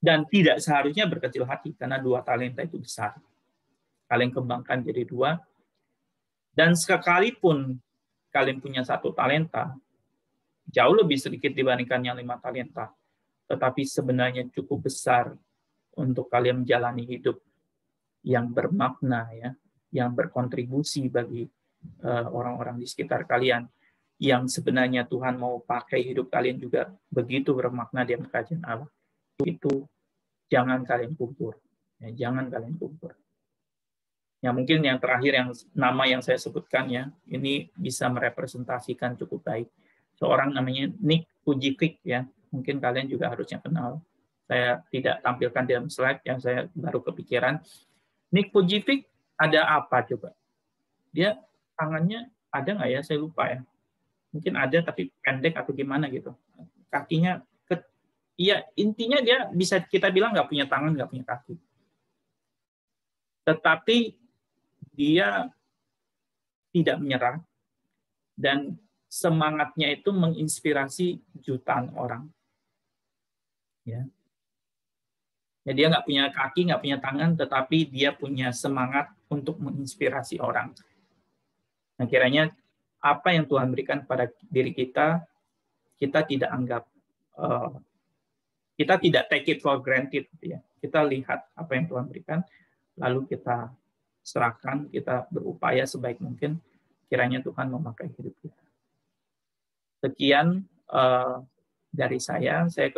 dan tidak seharusnya berkecil hati, karena 2 talenta itu besar. Kalian kembangkan jadi 2, dan sekalipun kalian punya 1 talenta, jauh lebih sedikit dibandingkan yang 5 talenta, tetapi sebenarnya cukup besar untuk kalian menjalani hidup yang bermakna ya, yang berkontribusi bagi orang-orang di sekitar kalian, yang sebenarnya Tuhan mau pakai hidup kalian juga begitu bermakna di kerajaan Allah. Itu jangan kalian kubur. Ya, jangan kalian kubur. Ya, mungkin yang terakhir yang nama yang saya sebutkan ya, ini bisa merepresentasikan cukup baik. Seorang namanya Nick Vujicic ya, mungkin kalian juga harusnya kenal. Saya tidak tampilkan dalam slide yang saya baru kepikiran. Nick Vujicic ada apa coba? Dia tangannya ada nggak ya? Saya lupa ya. Mungkin ada tapi pendek atau gimana gitu. Kakinya, ya intinya dia bisa kita bilang nggak punya tangan, nggak punya kaki. Tetapi dia tidak menyerah dan semangatnya itu menginspirasi jutaan orang. Ya. Ya, dia nggak punya kaki, nggak punya tangan, tetapi dia punya semangat untuk menginspirasi orang. Nah, kiranya apa yang Tuhan berikan pada diri kita, kita tidak anggap, kita tidak take it for granted. Ya. Kita lihat apa yang Tuhan berikan, lalu kita serahkan, kita berupaya sebaik mungkin, kiranya Tuhan memakai hidup kita. Sekian dari saya